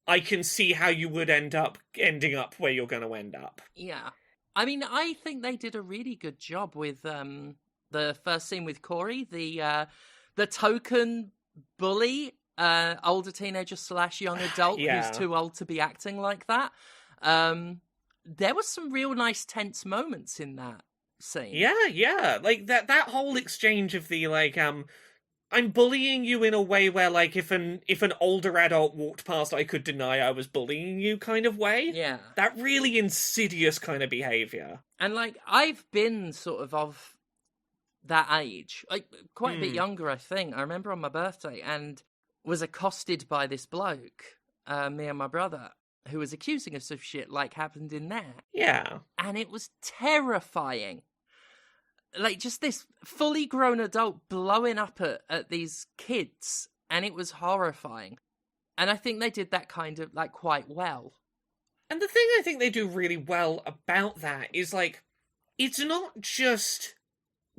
Speaker 3: I can see how you would ending up where you're going to end up.
Speaker 1: Yeah. I mean, I think they did a really good job with the first scene with Corey, the token bully, older teenager / young adult who's too old to be acting like that. There was some real nice tense moments in that scene.
Speaker 3: Yeah. Like that whole exchange of the like, I'm bullying you in a way where, like, if an older adult walked past, I could deny I was bullying you kind of way.
Speaker 1: Yeah.
Speaker 3: That really insidious kind of behaviour.
Speaker 1: And, like, I've been sort of that age. Like, quite a bit younger, I think. I remember on my birthday, and was accosted by this bloke, me and my brother, who was accusing us of shit like happened in there.
Speaker 3: Yeah.
Speaker 1: And it was terrifying. Like, just this fully grown adult blowing up at these kids, and it was horrifying. And I think they did that kind of, like, quite well.
Speaker 3: And the thing I think they do really well about that is, like, it's not just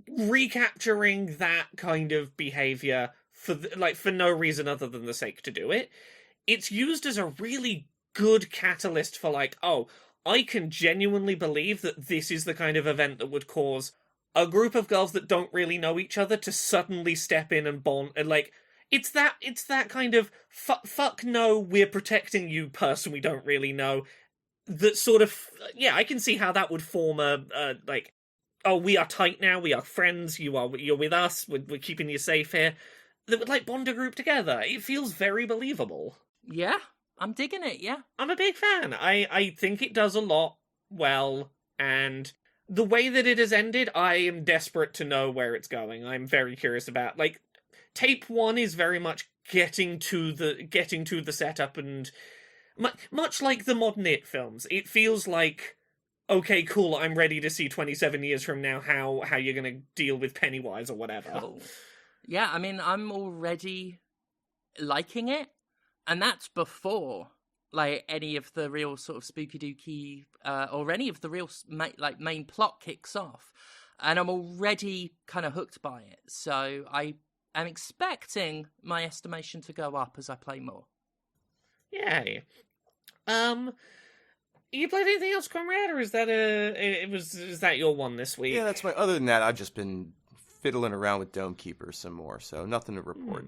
Speaker 3: recapturing that kind of behaviour for no reason other than the sake to do it. It's used as a really good catalyst for, like, oh, I can genuinely believe that this is the kind of event that would cause a group of girls that don't really know each other to suddenly step in and bond, and like it's that kind of fuck no, we're protecting you person we don't really know. That sort of I can see how that would form a like, oh, we are tight now, we are friends, you're with us, we're keeping you safe here. That would like bond a group together. It feels very believable.
Speaker 1: Yeah, I'm digging it. Yeah,
Speaker 3: I'm a big fan. I think it does a lot well, and the way that it has ended, I am desperate to know where it's going. I'm very curious about, like, Tape 1 is very much getting to the setup and Much like the modern It films, it feels like, okay, cool, I'm ready to see 27 years from now how you're going to deal with Pennywise or whatever.
Speaker 1: Cool. Yeah, I mean, I'm already liking it, and that's before like any of the real sort of spooky dooky or any of the real main plot kicks off, and I'm already kind of hooked by it. So I am expecting my estimation to go up as I play more.
Speaker 3: Yay. You played anything else, Conrad, or is that your one this week?
Speaker 2: Yeah, that's my. Other than that, I've just been fiddling around with Dome Keeper some more, so nothing to report.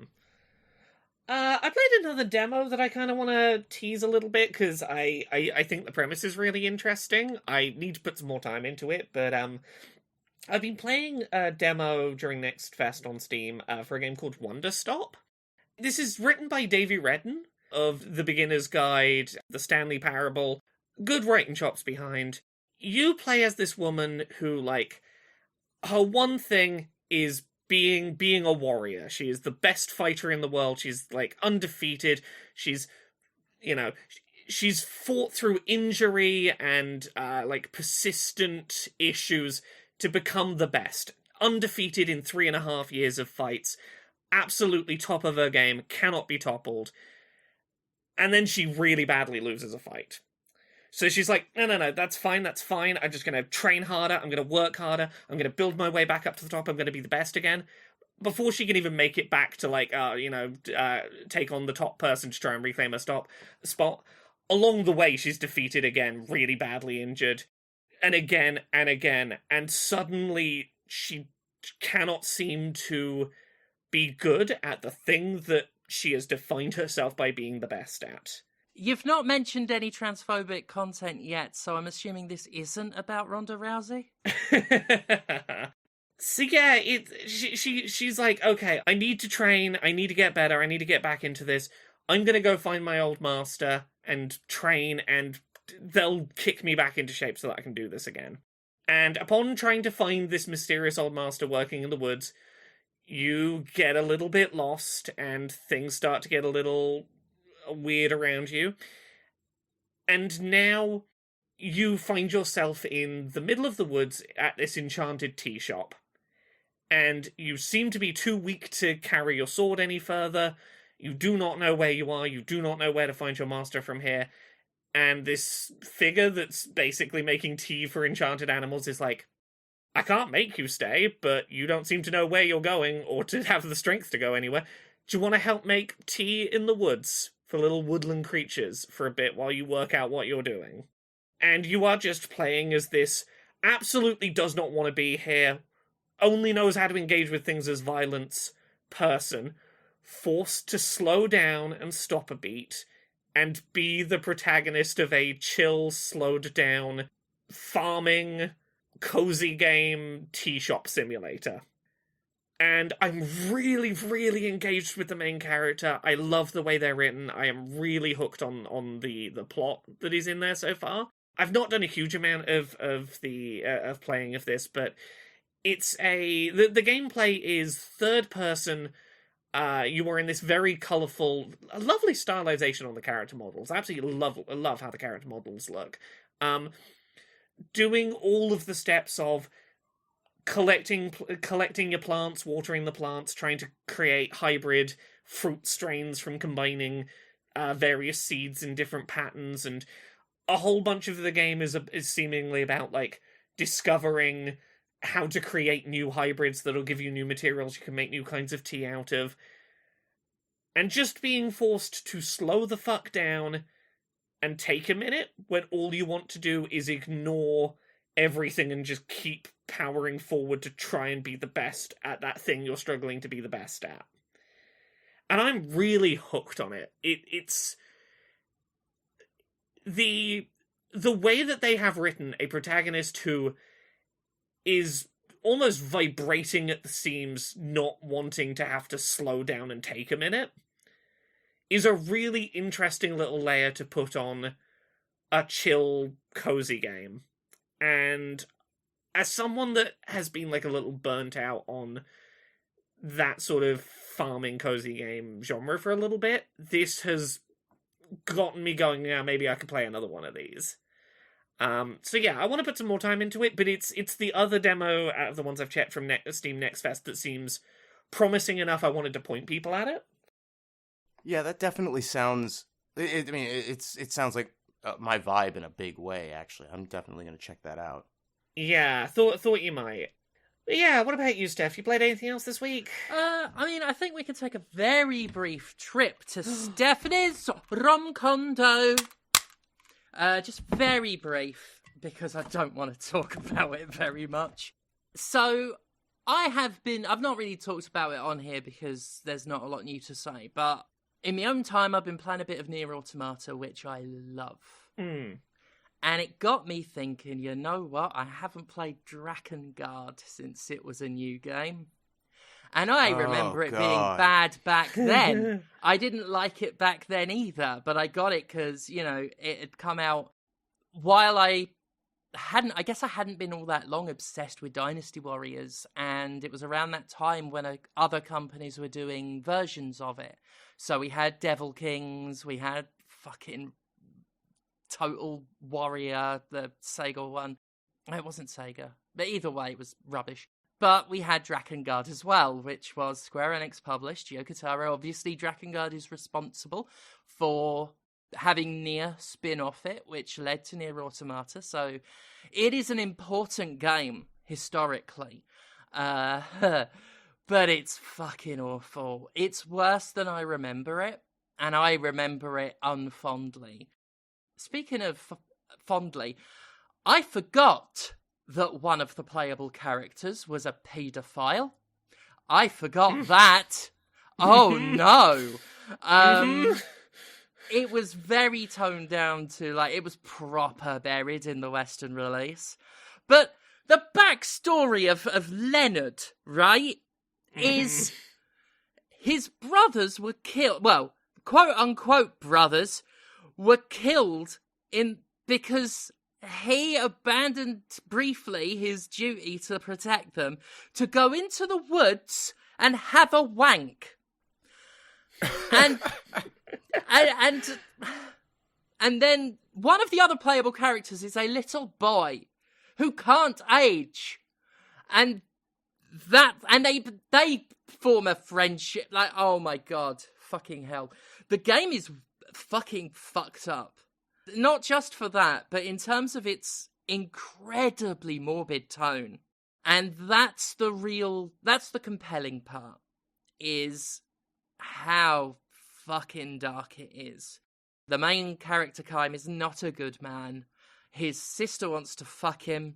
Speaker 3: I played another demo that I kind of want to tease a little bit, because I think the premise is really interesting. I need to put some more time into it, but I've been playing a demo during Next Fest on Steam for a game called Wanderstop. This is written by Davey Redden of The Beginner's Guide, The Stanley Parable. Good writing chops behind. You play as this woman who, like, her one thing is being a warrior. She is the best fighter in the world. She's, like, undefeated. She's, she's fought through injury and, like, persistent issues to become the best. Undefeated in 3.5 years of fights. Absolutely top of her game. Cannot be toppled. And then she really badly loses a fight. So she's like, no, that's fine. I'm just going to train harder. I'm going to work harder. I'm going to build my way back up to the top. I'm going to be the best again. Before she can even make it back to, like, take on the top person to try and reclaim her spot, along the way she's defeated again, really badly injured, and again, and suddenly she cannot seem to be good at the thing that she has defined herself by being the best at.
Speaker 1: You've not mentioned any transphobic content yet, so I'm assuming this isn't about Ronda Rousey?
Speaker 3: So yeah, she's like, okay, I need to train, I need to get better, I need to get back into this. I'm gonna go find my old master and train, and they'll kick me back into shape so that I can do this again. And upon trying to find this mysterious old master working in the woods, you get a little bit lost, and things start to get a little weird around you. And now you find yourself in the middle of the woods at this enchanted tea shop. And you seem to be too weak to carry your sword any further. You do not know where you are. You do not know where to find your master from here. And this figure that's basically making tea for enchanted animals is like, I can't make you stay, but you don't seem to know where you're going or to have the strength to go anywhere. Do you want to help make tea in the woods for little woodland creatures for a bit while you work out what you're doing? And you are just playing as this absolutely does not want to be here, only knows how to engage with things as violence person, forced to slow down and stop a beat and be the protagonist of a chill, slowed down, farming, cozy game tea shop simulator. And I'm really, really engaged with the main character. I love the way they're written. I am really hooked on the plot that is in there so far. I've not done a huge amount of playing of this, but it's the gameplay is third person. You are in this very colourful, lovely stylization on the character models. I absolutely love how the character models look. Doing all of the steps of collecting your plants, watering the plants, trying to create hybrid fruit strains from combining various seeds in different patterns, and a whole bunch of the game is seemingly about, like, discovering how to create new hybrids that'll give you new materials you can make new kinds of tea out of, and just being forced to slow the fuck down and take a minute when all you want to do is ignore everything and just keep powering forward to try and be the best at that thing you're struggling to be the best at. And I'm really hooked on it. It's the way that they have written a protagonist who is almost vibrating at the seams, not wanting to have to slow down and take a minute, is a really interesting little layer to put on a chill, cozy game. And as someone that has been, like, a little burnt out on that sort of farming cozy game genre for a little bit, this has gotten me going, now maybe I could play another one of these. So yeah, I want to put some more time into it, but it's the other demo out of the ones I've checked from Steam Next Fest that seems promising enough I wanted to point people at it.
Speaker 2: Yeah, that definitely sounds... it sounds like my vibe in a big way, actually. I'm definitely going to check that out.
Speaker 3: Yeah, thought you might. But yeah, what about you, Steph? You played anything else this week?
Speaker 1: I think we could take a very brief trip to Stephanie's Rom-Condo. Just very brief, because I don't want to talk about it very much. So, I've not really talked about it on here because there's not a lot new to say, but in my own time, I've been playing a bit of Nier Automata, which I love. And it got me thinking, you know what? I haven't played Drakengard since it was a new game. And I remember it being bad back then. I didn't like it back then either, but I got it because, it had come out while I hadn't been all that long obsessed with Dynasty Warriors, and it was around that time when other companies were doing versions of it. So we had Devil Kings, we had fucking Total Warrior, the Sega one. It wasn't Sega, but either way, it was rubbish. But we had Drakengard as well, which was Square Enix published. Yoko. Obviously, Drakengard is responsible for having Nier spin off it, which led to Nier Automata. So it is an important game historically. But it's fucking awful. It's worse than I remember it, and I remember it unfondly. Speaking of fondly, I forgot that one of the playable characters was a paedophile. I forgot that. Oh no. It was very toned down to, it was proper buried in the Western release. But the backstory of Leonard, right, is his brothers were killed, well, quote-unquote brothers, were killed because he abandoned briefly his duty to protect them to go into the woods and have a wank. And then one of the other playable characters is a little boy who can't age. And they form a friendship. Oh my god, fucking hell. The game is fucking fucked up. Not just for that, but in terms of its incredibly morbid tone. And that's the compelling part, is how fucking dark it is. The main character, Kaim, is not a good man. His sister wants to fuck him.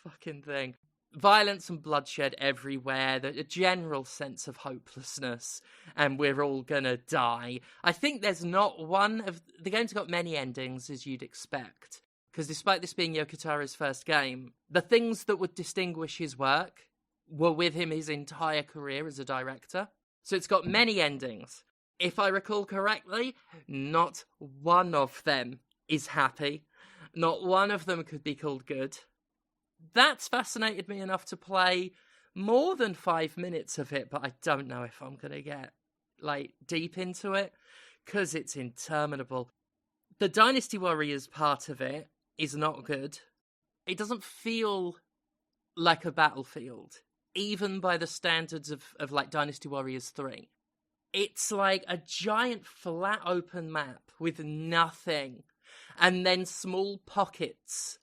Speaker 1: Fucking thing. Violence and bloodshed everywhere, a general sense of hopelessness, and we're all gonna die. I think there's not one of... The game's got many endings, as you'd expect, because despite this being Yoko Taro's first game, the things that would distinguish his work were with him his entire career as a director. So it's got many endings. If I recall correctly, not one of them is happy. Not one of them could be called good. That's fascinated me enough to play more than 5 minutes of it, but I don't know if I'm going to get, deep into it, because it's interminable. The Dynasty Warriors part of it is not good. It doesn't feel like a battlefield, even by the standards of Dynasty Warriors 3. It's like a giant flat open map with nothing, and then small pockets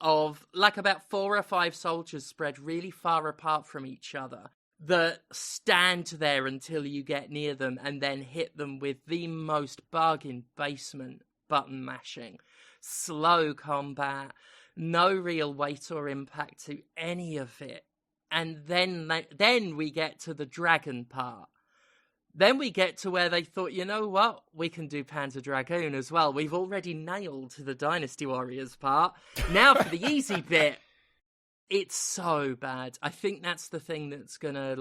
Speaker 1: of about 4 or 5 soldiers spread really far apart from each other that stand there until you get near them and then hit them with the most bargain basement button mashing. Slow combat, no real weight or impact to any of it. And then we get to the dragon part. Then we get to where they thought, you know what, we can do Panzer Dragoon as well. We've already nailed the Dynasty Warriors part. Now for the easy bit. It's so bad. I think that's the thing that's gonna,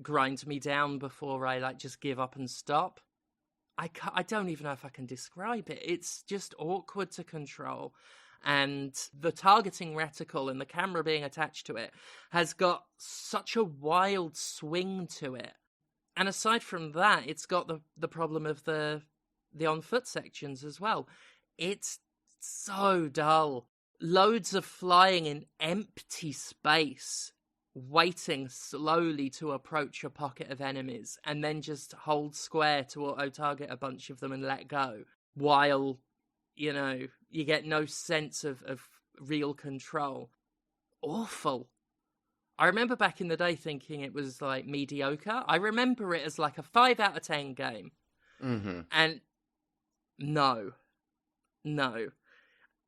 Speaker 1: grind me down before I, just give up and stop. I don't even know if I can describe it. It's just awkward to control. And the targeting reticle and the camera being attached to it has got such a wild swing to it. And aside from that, it's got the problem of the on foot sections as well. It's so dull. Loads of flying in empty space, waiting slowly to approach a pocket of enemies, and then just hold square to auto-target a bunch of them and let go, while, you get no sense of real control. Awful. I remember back in the day thinking it was, like, mediocre. I remember it as, like, a 5 out of 10 game.
Speaker 2: Mm-hmm.
Speaker 1: And no.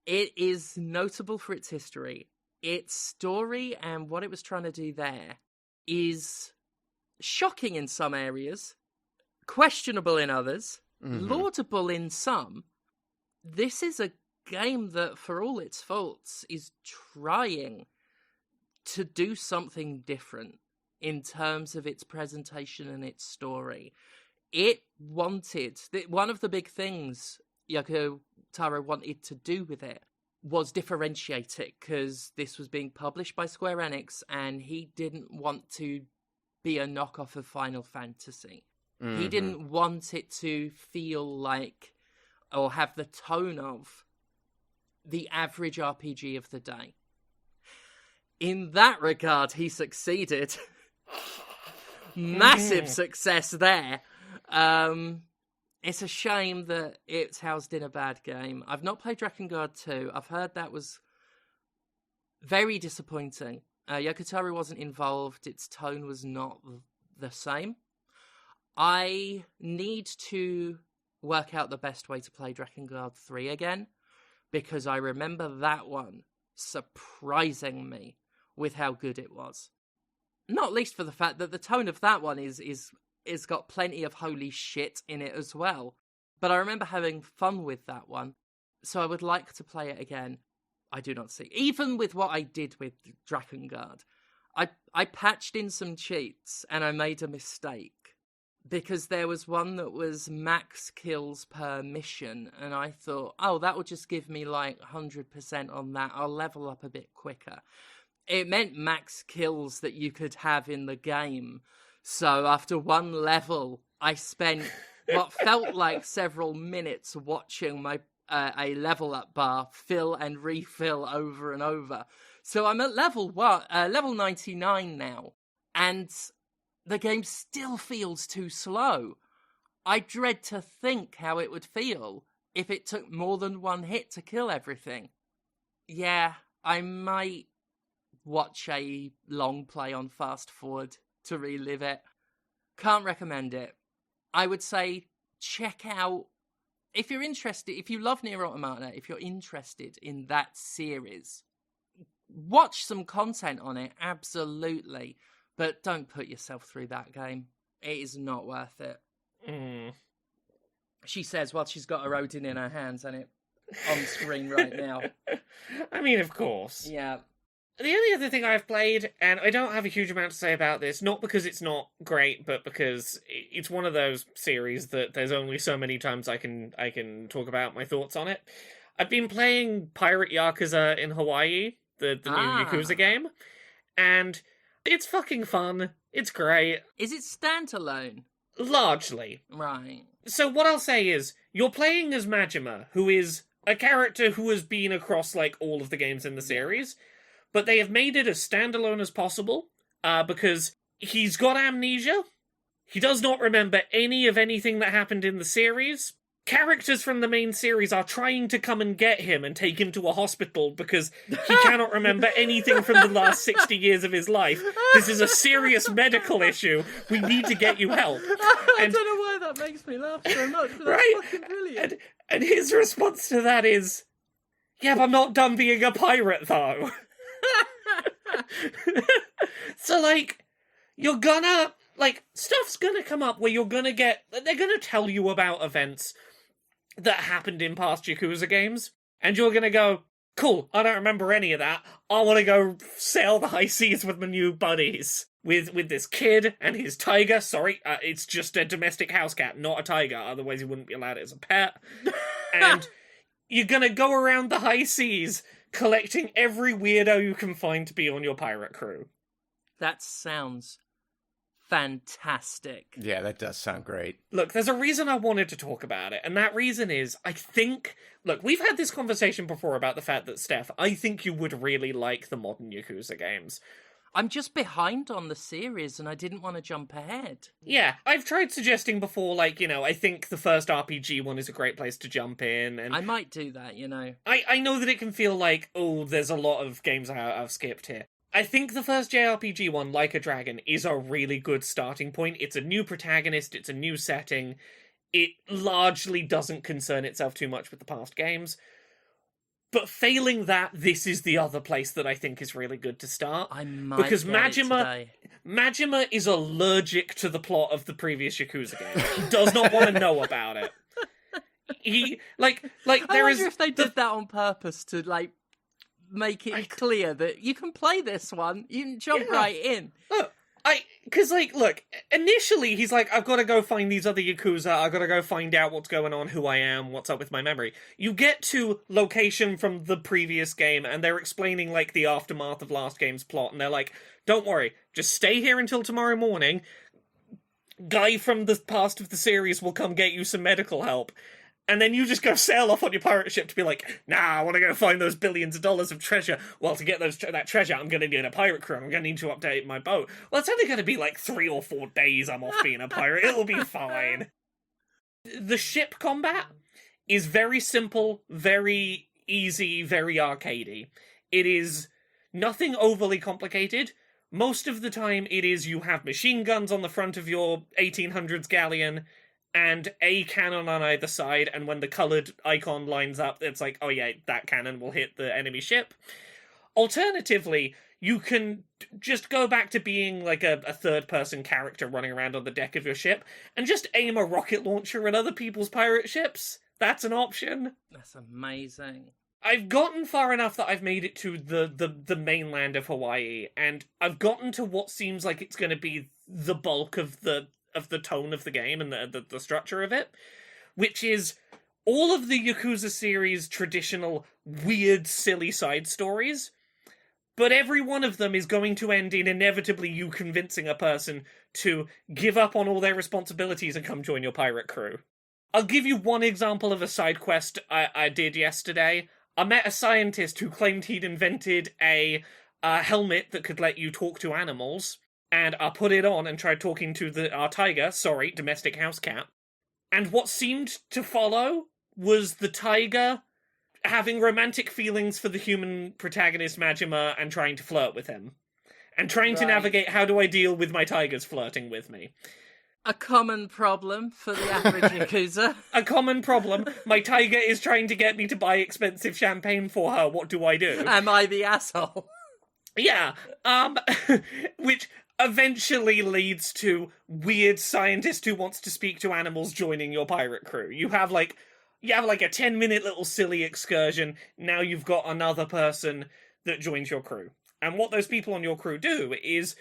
Speaker 1: It is notable for its history. Its story and what it was trying to do there is shocking in some areas, questionable in others, laudable in some. This is a game that, for all its faults, is trying to do something different in terms of its presentation and its story. It wanted... One of the big things Yoko Taro wanted to do with it was differentiate it, because this was being published by Square Enix, and he didn't want to be a knockoff of Final Fantasy. Mm-hmm. He didn't want it to feel like, or have the tone of, the average RPG of the day. In that regard, he succeeded. Massive success there. It's a shame that it's housed in a bad game. I've not played Drakengard 2. I've heard that was very disappointing. Yoko Taro wasn't involved. Its tone was not the same. I need to work out the best way to play Drakengard 3 again, because I remember that one surprising me with how good it was. Not least for the fact that the tone of that one is got plenty of holy shit in it as well. But I remember having fun with that one, so I would like to play it again. I do not see. Even with what I did with Drakengard, I patched in some cheats and I made a mistake. Because there was one that was max kills per mission, and I thought, oh, that will just give me like 100% on that. I'll level up a bit quicker. It meant max kills that you could have in the game. So after one level, I spent what felt like several minutes watching my a level up bar fill and refill over and over. So I'm at level 99 now, and the game still feels too slow. I dread to think how it would feel if it took more than one hit to kill everything. Yeah, I might watch a long play on fast forward to relive it. Can't recommend it. I would say check out, if you're interested, if you love Nier Automata, if you're interested in that series, watch some content on it, absolutely. But don't put yourself through that game. It is not worth it. She says while she's got her Odin in her hands and it on screen right now.
Speaker 3: I mean, of course.
Speaker 1: Yeah.
Speaker 3: The only other thing I've played, and I don't have a huge amount to say about this, not because it's not great, but because it's one of those series that there's only so many times I can talk about my thoughts on it. I've been playing Pirate Yakuza in Hawaii, the new Yakuza game, and it's fucking fun. It's great.
Speaker 1: Is it standalone?
Speaker 3: Largely.
Speaker 1: Right.
Speaker 3: So what I'll say is, you're playing as Majima, who is a character who has been across, like, all of the games in the series, but they have made it as standalone as possible, because he's got amnesia. He does not remember any of anything that happened in the series. Characters from the main series are trying to come and get him and take him to a hospital because he cannot remember anything from the last 60 years of his life. This is a serious medical issue. We need to get you help.
Speaker 1: I don't know why that makes me laugh so much, but that's fucking brilliant.
Speaker 3: And his response to that is, yeah, but I'm not done being a pirate, though. So, like, you're gonna, like, stuff's gonna come up where they're gonna tell you about events that happened in past Yakuza games, and you're gonna go, cool, I don't remember any of that, I wanna go sail the high seas with my new buddies, with this kid and his tiger. Sorry, it's just a domestic house cat, not a tiger, otherwise he wouldn't be allowed as a pet. And you're gonna go around the high seas collecting every weirdo you can find to be on your pirate crew.
Speaker 1: That sounds fantastic.
Speaker 2: Yeah, that does sound great.
Speaker 3: Look, there's a reason I wanted to talk about it, and that reason is, I think... Look, we've had this conversation before about the fact that, Steph, I think you would really like the modern Yakuza games.
Speaker 1: I'm just behind on the series, and I didn't want to jump ahead.
Speaker 3: Yeah, I've tried suggesting before, like, you know, I think the first RPG one is a great place to jump in, and...
Speaker 1: I might do that, you know.
Speaker 3: I know that it can feel like, oh, there's a lot of games I've skipped here. I think the first JRPG one, Like a Dragon, is a really good starting point. It's a new protagonist, it's a new setting. It largely doesn't concern itself too much with the past games. But failing that, this is the other place that I think is really good to start.
Speaker 1: I might
Speaker 3: because
Speaker 1: get it today.
Speaker 3: Majima is allergic to the plot of the previous Yakuza game. He does not want to know about it. He I
Speaker 1: wonder if they did that on purpose to make it clear that you can play this one. You can jump right in.
Speaker 3: Look, initially he's like, I've got to go find these other Yakuza, I've got to go find out what's going on, who I am, what's up with my memory. You get to location from the previous game, and they're explaining, like, the aftermath of last game's plot, and they're like, don't worry, just stay here until tomorrow morning. Guy from the past of the series will come get you some medical help. And then you just go sail off on your pirate ship to be like, nah, I want to go find those billions of dollars of treasure. Well, to get that treasure, I'm going to need a pirate crew. I'm going to need to update my boat. Well, it's only going to be like 3 or 4 days I'm off being a pirate. It'll be fine. The ship combat is very simple, very easy, very arcadey. It is nothing overly complicated. Most of the time it is you have machine guns on the front of your 1800s galleon, and a cannon on either side, and when the coloured icon lines up, it's like, oh yeah, that cannon will hit the enemy ship. Alternatively, you can just go back to being like a third-person character running around on the deck of your ship, and just aim a rocket launcher at other people's pirate ships. That's an option.
Speaker 1: That's amazing.
Speaker 3: I've gotten far enough that I've made it to the mainland of Hawaii, and I've gotten to what seems like it's going to be the bulk of the tone of the game and the structure of it, which is all of the Yakuza series' traditional weird, silly side stories, but every one of them is going to end in inevitably you convincing a person to give up on all their responsibilities and come join your pirate crew. I'll give you one example of a side quest I did yesterday. I met a scientist who claimed he'd invented a helmet that could let you talk to animals, and I put it on and tried talking to our tiger, domestic house cat. And what seemed to follow was the tiger having romantic feelings for the human protagonist Majima and trying to flirt with him. And trying to navigate, how do I deal with my tigers flirting with me?
Speaker 1: A common problem for the average Yakuza.
Speaker 3: A common problem. My tiger is trying to get me to buy expensive champagne for her. What do I do?
Speaker 1: Am I the asshole?
Speaker 3: Yeah. Which eventually leads to weird scientist who wants to speak to animals joining your pirate crew. You have like a 10-minute little silly excursion. Now you've got another person that joins your crew. And what those people on your crew do is,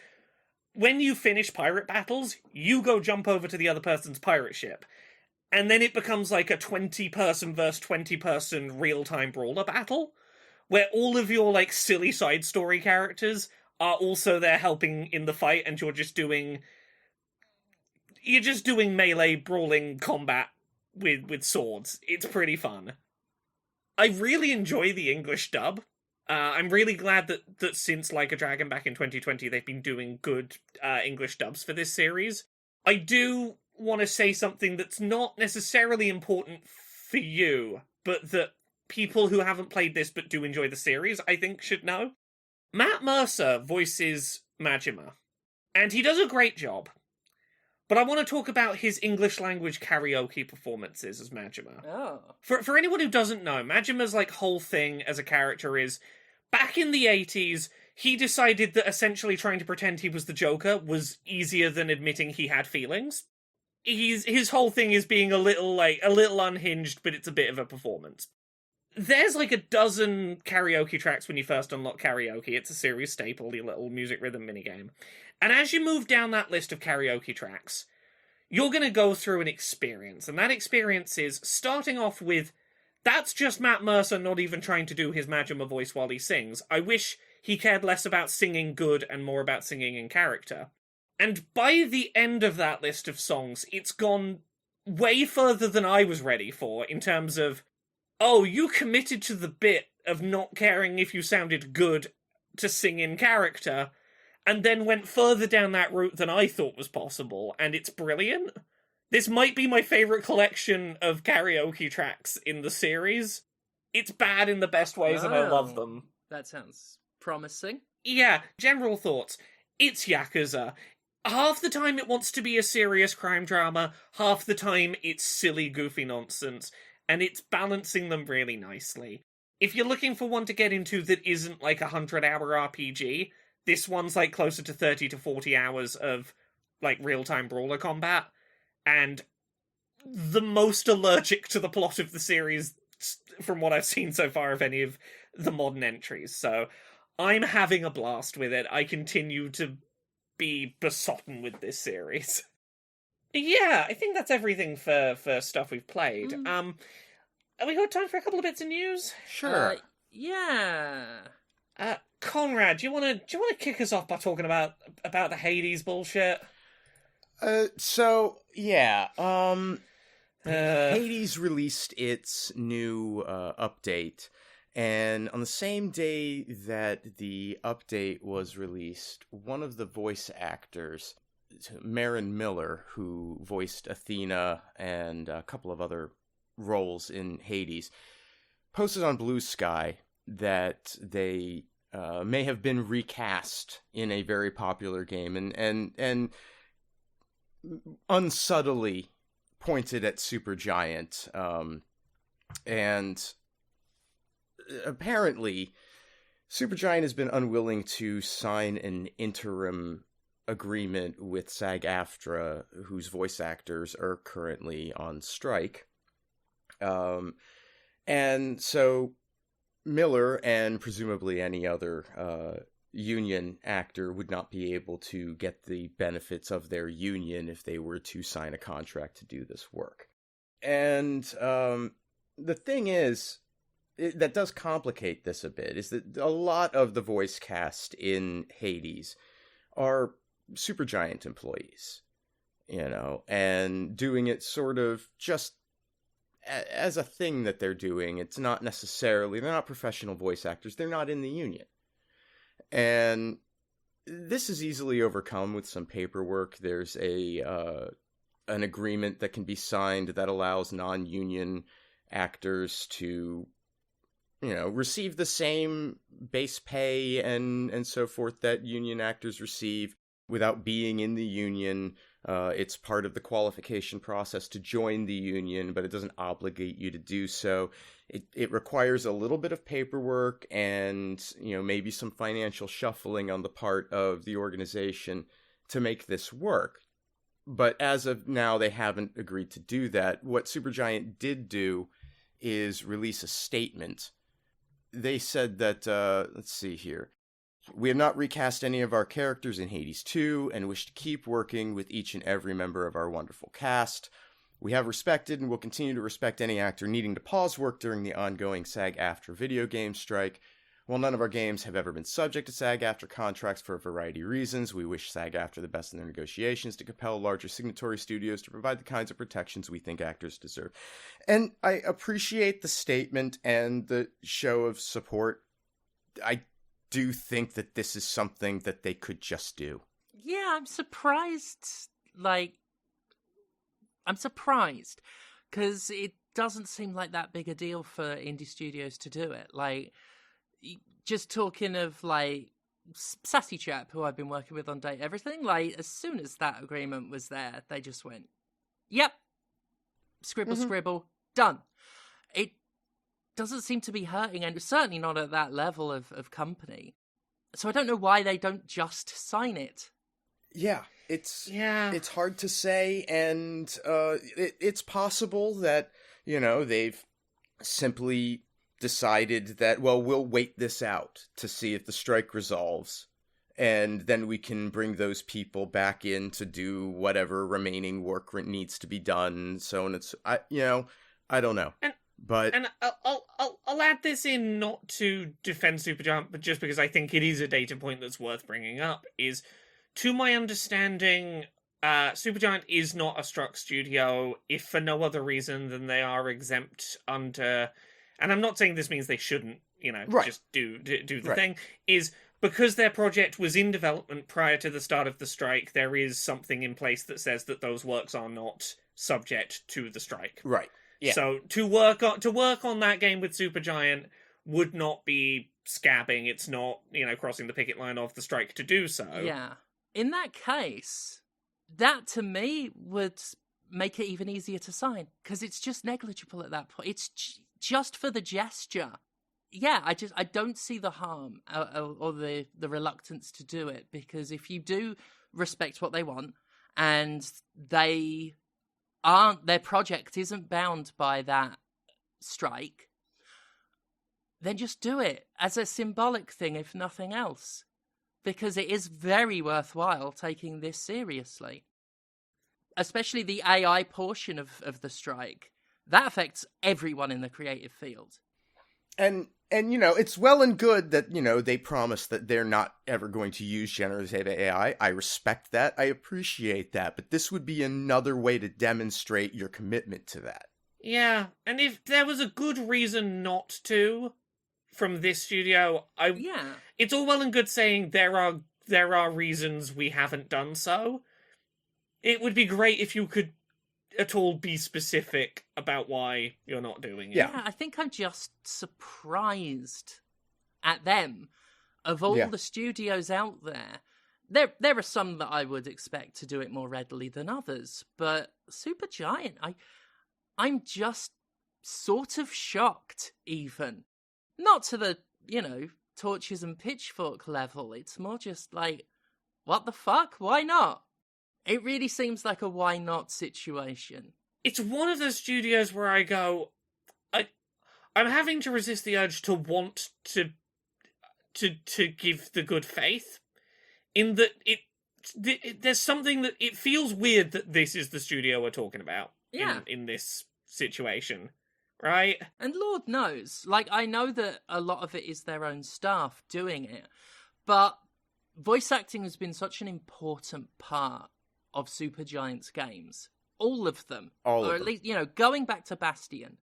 Speaker 3: when you finish pirate battles, you go jump over to the other person's pirate ship. And then it becomes like a 20-person versus 20-person real-time brawler battle, where all of your like silly side story characters are also there helping in the fight, and you're just doing melee brawling combat with swords. It's pretty fun. I really enjoy the English dub. I'm really glad that since Like a Dragon back in 2020, they've been doing good English dubs for this series. I do want to say something that's not necessarily important for you, but that people who haven't played this but do enjoy the series, I think, should know. Matt Mercer voices Majima, and he does a great job. But I want to talk about his English language karaoke performances as Majima.
Speaker 1: Oh.
Speaker 3: For anyone who doesn't know, Majima's like whole thing as a character is, back in the 80s, he decided that essentially trying to pretend he was the Joker was easier than admitting he had feelings. His whole thing is being a little unhinged, but it's a bit of a performance. There's like a dozen karaoke tracks when you first unlock karaoke. It's a series staple, the little music rhythm minigame. And as you move down that list of karaoke tracks, you're going to go through an experience. And that experience is starting off with, that's just Matt Mercer not even trying to do his Majima voice while he sings. I wish he cared less about singing good and more about singing in character. And by the end of that list of songs, it's gone way further than I was ready for in terms of, oh, you committed to the bit of not caring if you sounded good to sing in character, and then went further down that route than I thought was possible, and it's brilliant. This might be my favourite collection of karaoke tracks in the series. It's bad in the best ways, and I love them.
Speaker 1: That sounds promising.
Speaker 3: Yeah, general thoughts. It's Yakuza. Half the time it wants to be a serious crime drama, half the time it's silly, goofy nonsense, and it's balancing them really nicely. If you're looking for one to get into that isn't like a 100-hour RPG, this one's like closer to 30 to 40 hours of like real-time brawler combat, and the most allergic to the plot of the series from what I've seen so far of any of the modern entries. So I'm having a blast with it. I continue to be besotted with this series. Yeah, I think that's everything for stuff we've played. Have we got time for a couple of bits of news?
Speaker 2: Sure.
Speaker 1: Yeah.
Speaker 3: Conrad, do you want to kick us off by talking about the Hades bullshit?
Speaker 2: Hades released its new update, and on the same day that the update was released, one of the voice actors, Marin Miller, who voiced Athena and a couple of other roles in Hades, posted on Blue Sky that they may have been recast in a very popular game, and unsubtly pointed at Supergiant, and apparently Supergiant has been unwilling to sign an interim agreement with SAG-AFTRA, whose voice actors are currently on strike. And so Miller and presumably any other union actor would not be able to get the benefits of their union if they were to sign a contract to do this work. And the thing is, that does complicate this a bit, is that a lot of the voice cast in Hades are Supergiant employees, and doing it sort of just as a thing that they're doing. It's not necessarily, they're not professional voice actors, they're not in the union. And this is easily overcome with some paperwork. There's an agreement that can be signed that allows non-union actors to, receive the same base pay and so forth that union actors receive without being in the union. It's part of the qualification process to join the union, but it doesn't obligate you to do so. It requires a little bit of paperwork and, maybe some financial shuffling on the part of the organization to make this work. But as of now, they haven't agreed to do that. What Supergiant did do is release a statement. They said that, let's see here. We have not recast any of our characters in Hades 2 and wish to keep working with each and every member of our wonderful cast. We have respected and will continue to respect any actor needing to pause work during the ongoing SAG-AFTRA video game strike. While none of our games have ever been subject to SAG-AFTRA contracts for a variety of reasons, we wish SAG-AFTRA the best in their negotiations to compel larger signatory studios to provide the kinds of protections we think actors deserve. And I appreciate the statement and the show of support. I do think that this is something that they could just do.
Speaker 1: Yeah, I'm surprised. I'm surprised because it doesn't seem like that big a deal for indie studios to do it. Just talking of Sassy Chap, who I've been working with on Date Everything, as soon as that agreement was there, they just went, yep, scribble, scribble, done. It doesn't seem to be hurting, and certainly not at that level of company. So I don't know why they don't just sign it.
Speaker 2: Yeah, it's hard to say, and it's possible that, they've simply decided that, well, we'll wait this out to see if the strike resolves, and then we can bring those people back in to do whatever remaining work needs to be done. So, and I don't know. And
Speaker 3: I'll add this in not to defend Supergiant, but just because I think it is a data point that's worth bringing up, is to my understanding, Supergiant is not a struck studio, if for no other reason than they are exempt under, and I'm not saying this means they shouldn't,
Speaker 2: Right.
Speaker 3: just do the
Speaker 2: Right.
Speaker 3: thing, is because their project was in development prior to the start of the strike, there is something in place that says that those works are not subject to the strike.
Speaker 2: Right. Yeah.
Speaker 3: So to work on that game with Supergiant would not be scabbing. It's not, crossing the picket line of the strike to do so.
Speaker 1: Yeah. In that case, that to me would make it even easier to sign, because it's just negligible at that point. It's just for the gesture. Yeah, I don't see the harm or the reluctance to do it, because if you do respect what they want and their project isn't bound by that strike, then just do it as a symbolic thing, if nothing else, because it is very worthwhile taking this seriously. Especially the AI portion of the strike. That affects everyone in the creative field.
Speaker 2: And it's well and good that, they promise that they're not ever going to use generative AI. I respect that. I appreciate that. But this would be another way to demonstrate your commitment to that.
Speaker 3: Yeah, and if there was a good reason not to from this studio, it's all well and good saying there are reasons we haven't done so. It would be great if you could at all be specific about why you're not doing it.
Speaker 1: Yeah, I think I'm just surprised at them. Of all the studios out there, there are some that I would expect to do it more readily than others, but Supergiant, I'm just sort of shocked, even. Not to the, torches and pitchfork level. It's more just like, what the fuck? Why not? It really seems like a why not situation.
Speaker 3: It's one of those studios where I go, I'm having to resist the urge to want to give the good faith, in that there's something that it feels weird that this is the studio we're talking about.
Speaker 1: Yeah.
Speaker 3: In this situation, right?
Speaker 1: And Lord knows, I know that a lot of it is their own staff doing it, but voice acting has been such an important part of Supergiant's games. All of them. Or at least, going back to Bastion,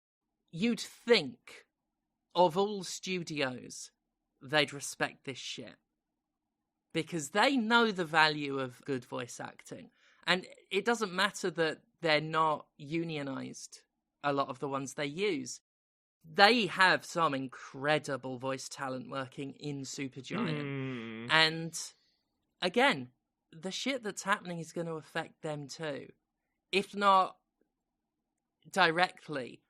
Speaker 1: you'd think of all studios, they'd respect this shit. Because they know the value of good voice acting. And it doesn't matter that they're not unionized, a lot of the ones they use. They have some incredible voice talent working in Supergiant. And again, the shit that's happening is going to affect them too. If not directly,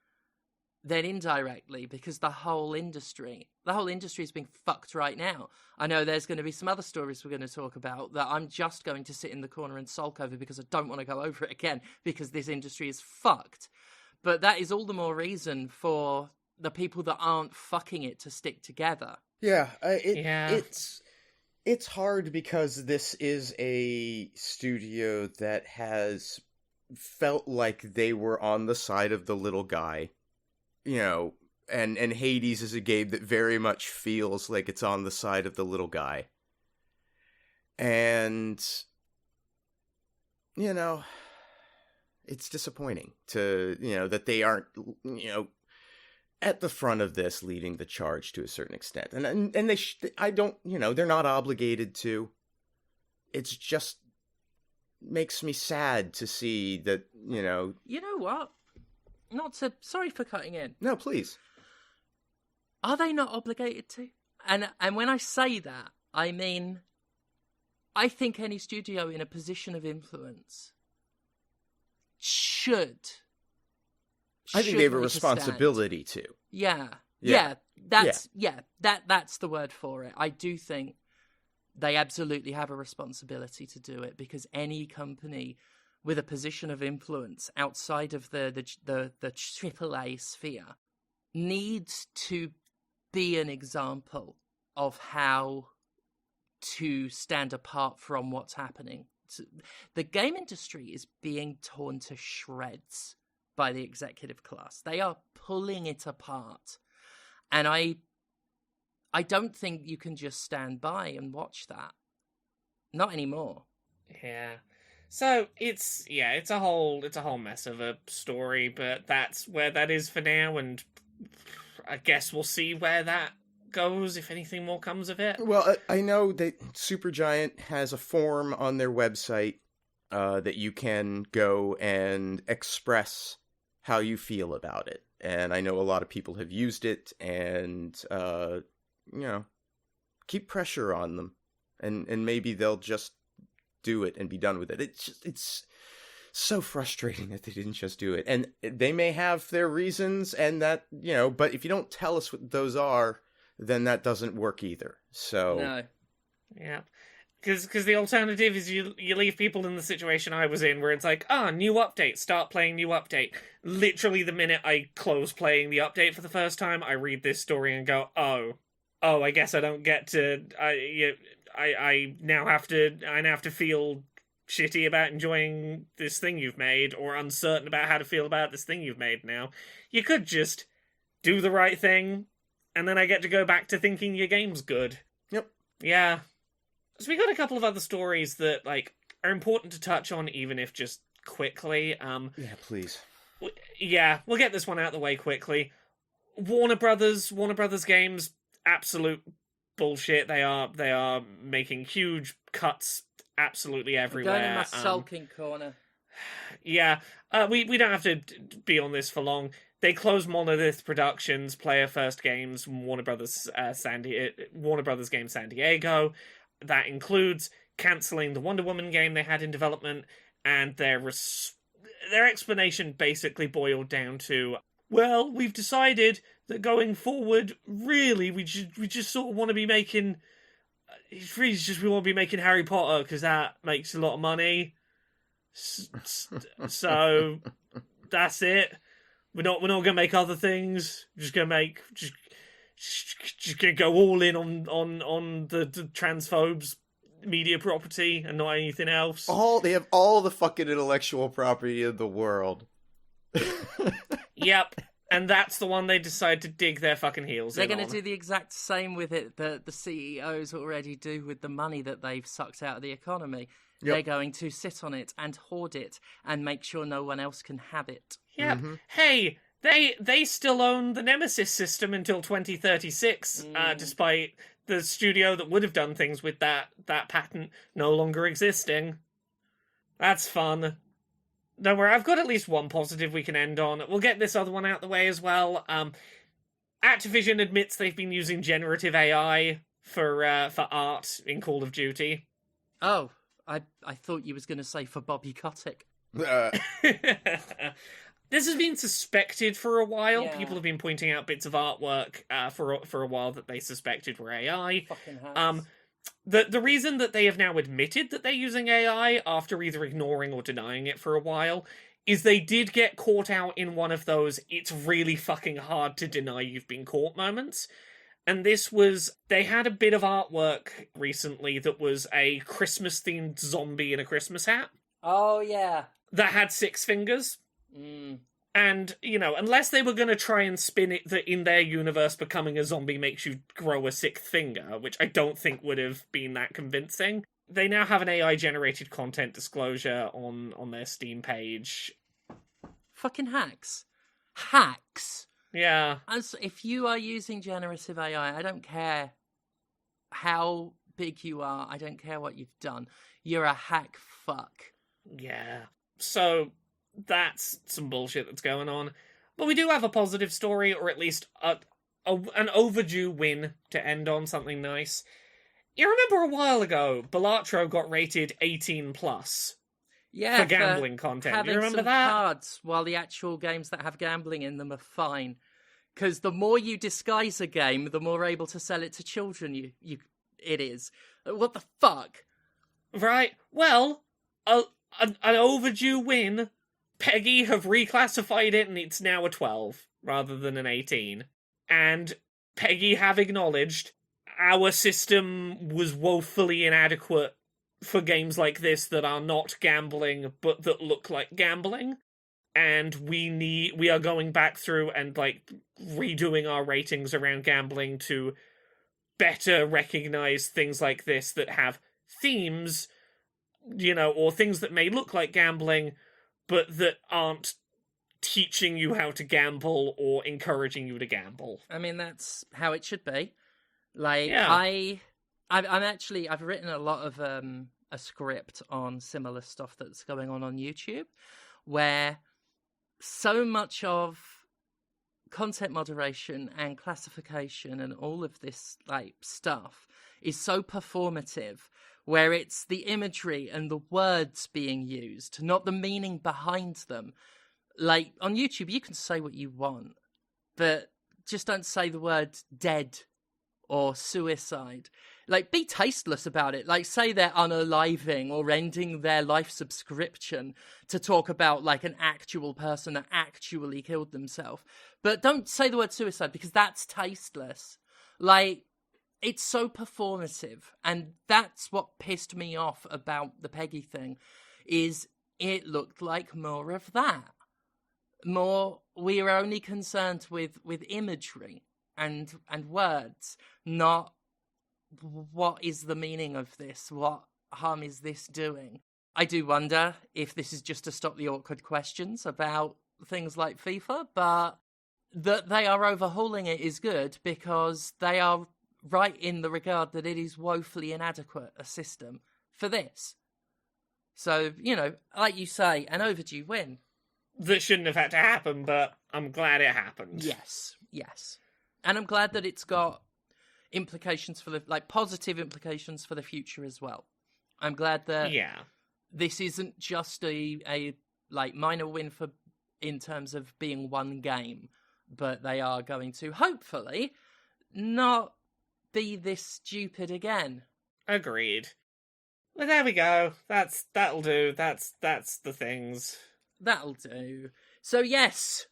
Speaker 1: then indirectly, because the whole industry is being fucked right now. I know there's going to be some other stories we're going to talk about that I'm just going to sit in the corner and sulk over because I don't want to go over it again, because this industry is fucked. But that is all the more reason for the people that aren't fucking it to stick together.
Speaker 2: It's hard because this is a studio that has felt like they were on the side of the little guy, and Hades is a game that very much feels like it's on the side of the little guy. And, it's disappointing to, that they aren't, at the front of this, leading the charge to a certain extent. And they, they're not obligated to. It's just makes me sad to see that,
Speaker 1: You know what? Sorry for cutting in.
Speaker 2: No, please.
Speaker 1: Are they not obligated to? And when I say that, I mean, I think any studio in a position of influence should.
Speaker 2: I think they have a responsibility to.
Speaker 1: That's the word for it. I do think they absolutely have a responsibility to do it, because any company with a position of influence outside of the AAA sphere needs to be an example of how to stand apart from what's happening. The game industry is being torn to shreds by the executive class. They are pulling it apart. And I don't think you can just stand by and watch that. Not anymore.
Speaker 3: Yeah. So it's a whole mess of a story, but that's where that is for now, and I guess we'll see where that goes if anything more comes of it.
Speaker 2: Well, I know that Supergiant has a form on their website that you can go and express how you feel about it. And I know a lot of people have used it, and, keep pressure on them. And maybe they'll just do it and be done with it. It's so frustrating that they didn't just do it. And they may have their reasons, and that, but if you don't tell us what those are, then that doesn't work either. So
Speaker 1: No.
Speaker 3: Yeah. Because the alternative is you leave people in the situation I was in, where it's like, new update, start playing new update. Literally the minute I close playing the update for the first time, I read this story and go, oh, I guess I don't get to, I now have to feel shitty about enjoying this thing you've made, or uncertain about how to feel about this thing you've made now. You could just do the right thing, and then I get to go back to thinking your game's good.
Speaker 2: Yep.
Speaker 3: Yeah. So we got a couple of other stories that, are important to touch on, even if just quickly.
Speaker 2: Yeah, please.
Speaker 3: We'll get this one out of the way quickly. Warner Brothers games, absolute bullshit. They are making huge cuts absolutely everywhere.
Speaker 1: Going in my sulking corner.
Speaker 3: Yeah, we don't have to be on this for long. They closed Monolith Productions, Player First Games, Warner Brothers Game San Diego. That includes cancelling the Wonder Woman game they had in development, and their explanation basically boiled down to, well, we've decided that going forward, really, we just sort of want to be making. It's really just we want to be making Harry Potter because that makes a lot of money. So that's it. We're not gonna make other things. We're just gonna make just gonna go all in on the transphobes media property and not anything else.
Speaker 2: They have all the fucking intellectual property in the world.
Speaker 3: Yep. And that's the one they decide to dig their fucking heels
Speaker 1: They're
Speaker 3: in
Speaker 1: going
Speaker 3: on.
Speaker 1: to do the exact same with it that the CEOs already do with the money that they've sucked out of the economy.
Speaker 2: Yep.
Speaker 1: They're going to sit on it and hoard it and make sure no one else can have it.
Speaker 3: Yep.
Speaker 2: Mm-hmm.
Speaker 3: Hey, they still own the Nemesis system until 2036, despite the studio that would have done things with that patent no longer existing. That's fun. Don't worry, I've got at least one positive we can end on. We'll get this other one out the way as well. Activision admits they've been using generative AI for art in Call of Duty.
Speaker 1: Oh, I thought you was going to say for Bobby Kotick.
Speaker 3: This has been suspected for a while.
Speaker 1: Yeah.
Speaker 3: People have been pointing out bits of artwork for a while that they suspected were AI.
Speaker 1: Fucking hacks.
Speaker 3: The reason that they have now admitted that they're using AI after either ignoring or denying it for a while is they did get caught out in one of those it's really fucking hard to deny you've been caught moments. And this was, they had a bit of artwork recently that was a Christmas-themed zombie in a Christmas hat
Speaker 1: Oh, yeah.
Speaker 3: that had 6 fingers. And, unless they were going to try and spin it that in their universe becoming a zombie makes you grow a 6th finger, which I don't think would have been that convincing, they now have an AI-generated content disclosure on their Steam page.
Speaker 1: Fucking hacks. Hacks.
Speaker 3: Yeah.
Speaker 1: As if you are using generative AI, I don't care how big you are, I don't care what you've done. You're a hack fuck.
Speaker 3: Yeah. So that's some bullshit that's going on. But we do have a positive story, or at least an overdue win to end on, something nice. You remember a while ago, Balatro got rated 18+.
Speaker 1: Yeah,
Speaker 3: for gambling content.
Speaker 1: Having
Speaker 3: You remember
Speaker 1: some
Speaker 3: that?
Speaker 1: cards, while the actual games that have gambling in them are fine. Because the more you disguise a game, the more able to sell it to children it is. What the fuck?
Speaker 3: Right. Well, an overdue win. PEGI have reclassified it and it's now a 12 rather than an 18. And PEGI have acknowledged our system was woefully inadequate for games like this that are not gambling but that look like gambling. And we are going back through and redoing our ratings around gambling to better recognize things like this that have themes or things that may look like gambling, but that aren't teaching you how to gamble or encouraging you to gamble.
Speaker 1: I mean, that's how it should be. Like,
Speaker 3: Yeah.
Speaker 1: I've written a lot of a script on similar stuff that's going on YouTube, where so much of content moderation and classification and all of this like stuff is so performative, where it's the imagery and the words being used, not the meaning behind them. Like, on YouTube, you can say what you want, but just don't say the word dead or suicide. Like, be tasteless about it. Like, say they're unaliving or ending their life subscription to talk about, like, an actual person that actually killed themselves. But don't say the word suicide, because that's tasteless. Like, it's so performative. And that's what pissed me off about the PEGI thing, is it looked like more of that. More, we are only concerned with imagery and words, not what is the meaning of this? What harm is this doing? I do wonder if this is just to stop the awkward questions about things like FIFA, but that they are overhauling it is good, because they are right in the regard that it is woefully inadequate a system for this. So, like you say, an overdue win.
Speaker 3: That shouldn't have had to happen, but I'm glad it happened.
Speaker 1: Yes. And I'm glad that it's got implications for positive implications for the future as well. I'm glad that this isn't just a minor win in terms of being one game, but they are going to hopefully not be this stupid again.
Speaker 3: Agreed. Well, there we go. That'll do. That's the things.
Speaker 1: That'll do. So yes,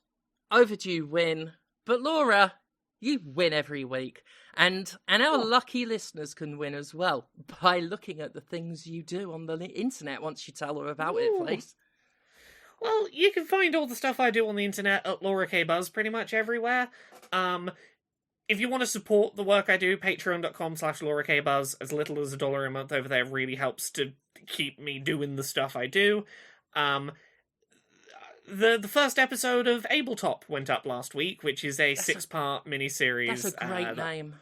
Speaker 1: overdue win. But Laura, you win every week. And our lucky listeners can win as well by looking at the things you do on the internet once you tell them about it, please.
Speaker 3: Well, you can find all the stuff I do on the internet at Laura K. Buzz pretty much everywhere. If you want to support the work I do, patreon.com/Laura K. Buzz, as little as $1 a month over there really helps to keep me doing the stuff I do. The first episode of Abletop went up last week, which is a 6-part miniseries.
Speaker 1: That's a great name.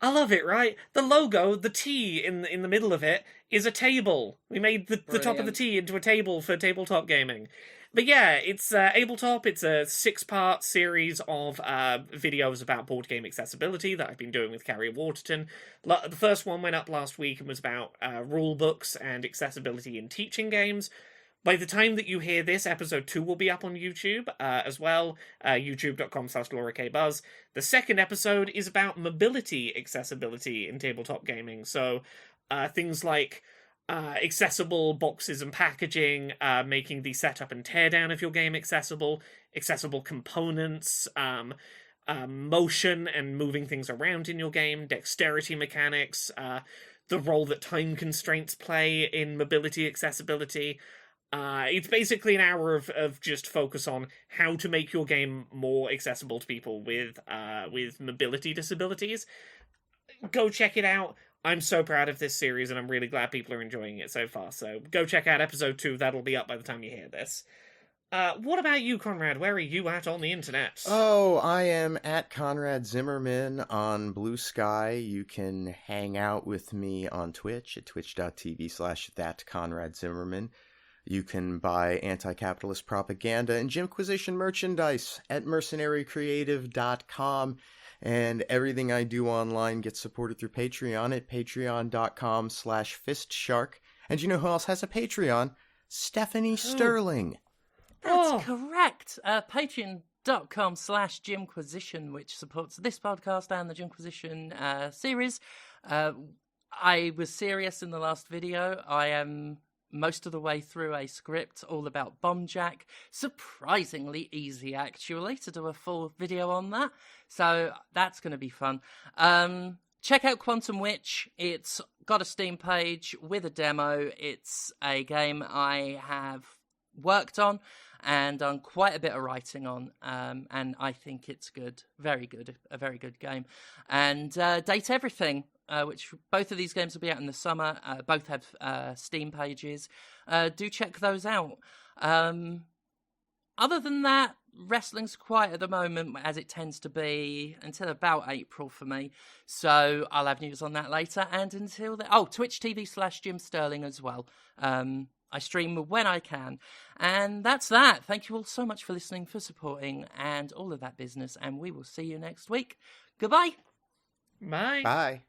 Speaker 3: I love it, right? The logo, the T in the middle of it, is a table. We made the top of the T into a table for tabletop gaming. But yeah, it's Abletop. It's a 6-part series of videos about board game accessibility that I've been doing with Carrie Waterton. The first one went up last week and was about rule books and accessibility in teaching games. By the time that you hear this, episode 2 will be up on YouTube as well, youtube.com/Laura K. Buzz. The second episode is about mobility accessibility in tabletop gaming. So things like accessible boxes and packaging, making the setup and teardown of your game accessible components, motion and moving things around in your game, dexterity mechanics, the role that time constraints play in mobility accessibility. It's basically an hour of just focus on how to make your game more accessible to people with mobility disabilities. Go check it out. I'm so proud of this series, and I'm really glad people are enjoying it so far. So go check out episode 2. That'll be up by the time you hear this. What about you, Conrad? Where are you at on the internet?
Speaker 2: Oh, I am at Conrad Zimmerman on Blue Sky. You can hang out with me on Twitch at twitch.tv/thatconradzimmerman. You can buy anti-capitalist propaganda and Jimquisition merchandise at mercenarycreative.com. And everything I do online gets supported through Patreon at patreon.com/fistshark. And you know who else has a Patreon? Stephanie Sterling.
Speaker 1: That's correct. Patreon.com/Jimquisition, which supports this podcast and the Jimquisition series. I was serious in the last video. I am most of the way through a script all about Bombjack. Surprisingly easy, actually, to do a full video on that. So that's going to be fun. Check out Quantum Witch. It's got a Steam page with a demo. It's a game I have worked on and done quite a bit of writing on. And I think it's good. Very good. A very good game. And Date Everything which both of these games will be out in the summer. Both have Steam pages. Do check those out. Other than that, wrestling's quiet at the moment, as it tends to be, until about April for me. So I'll have news on that later. And until then... Oh, Twitch TV/Jim Sterling as well. I stream when I can. And that's that. Thank you all so much for listening, for supporting, and all of that business. And we will see you next week. Goodbye.
Speaker 3: Bye.
Speaker 2: Bye.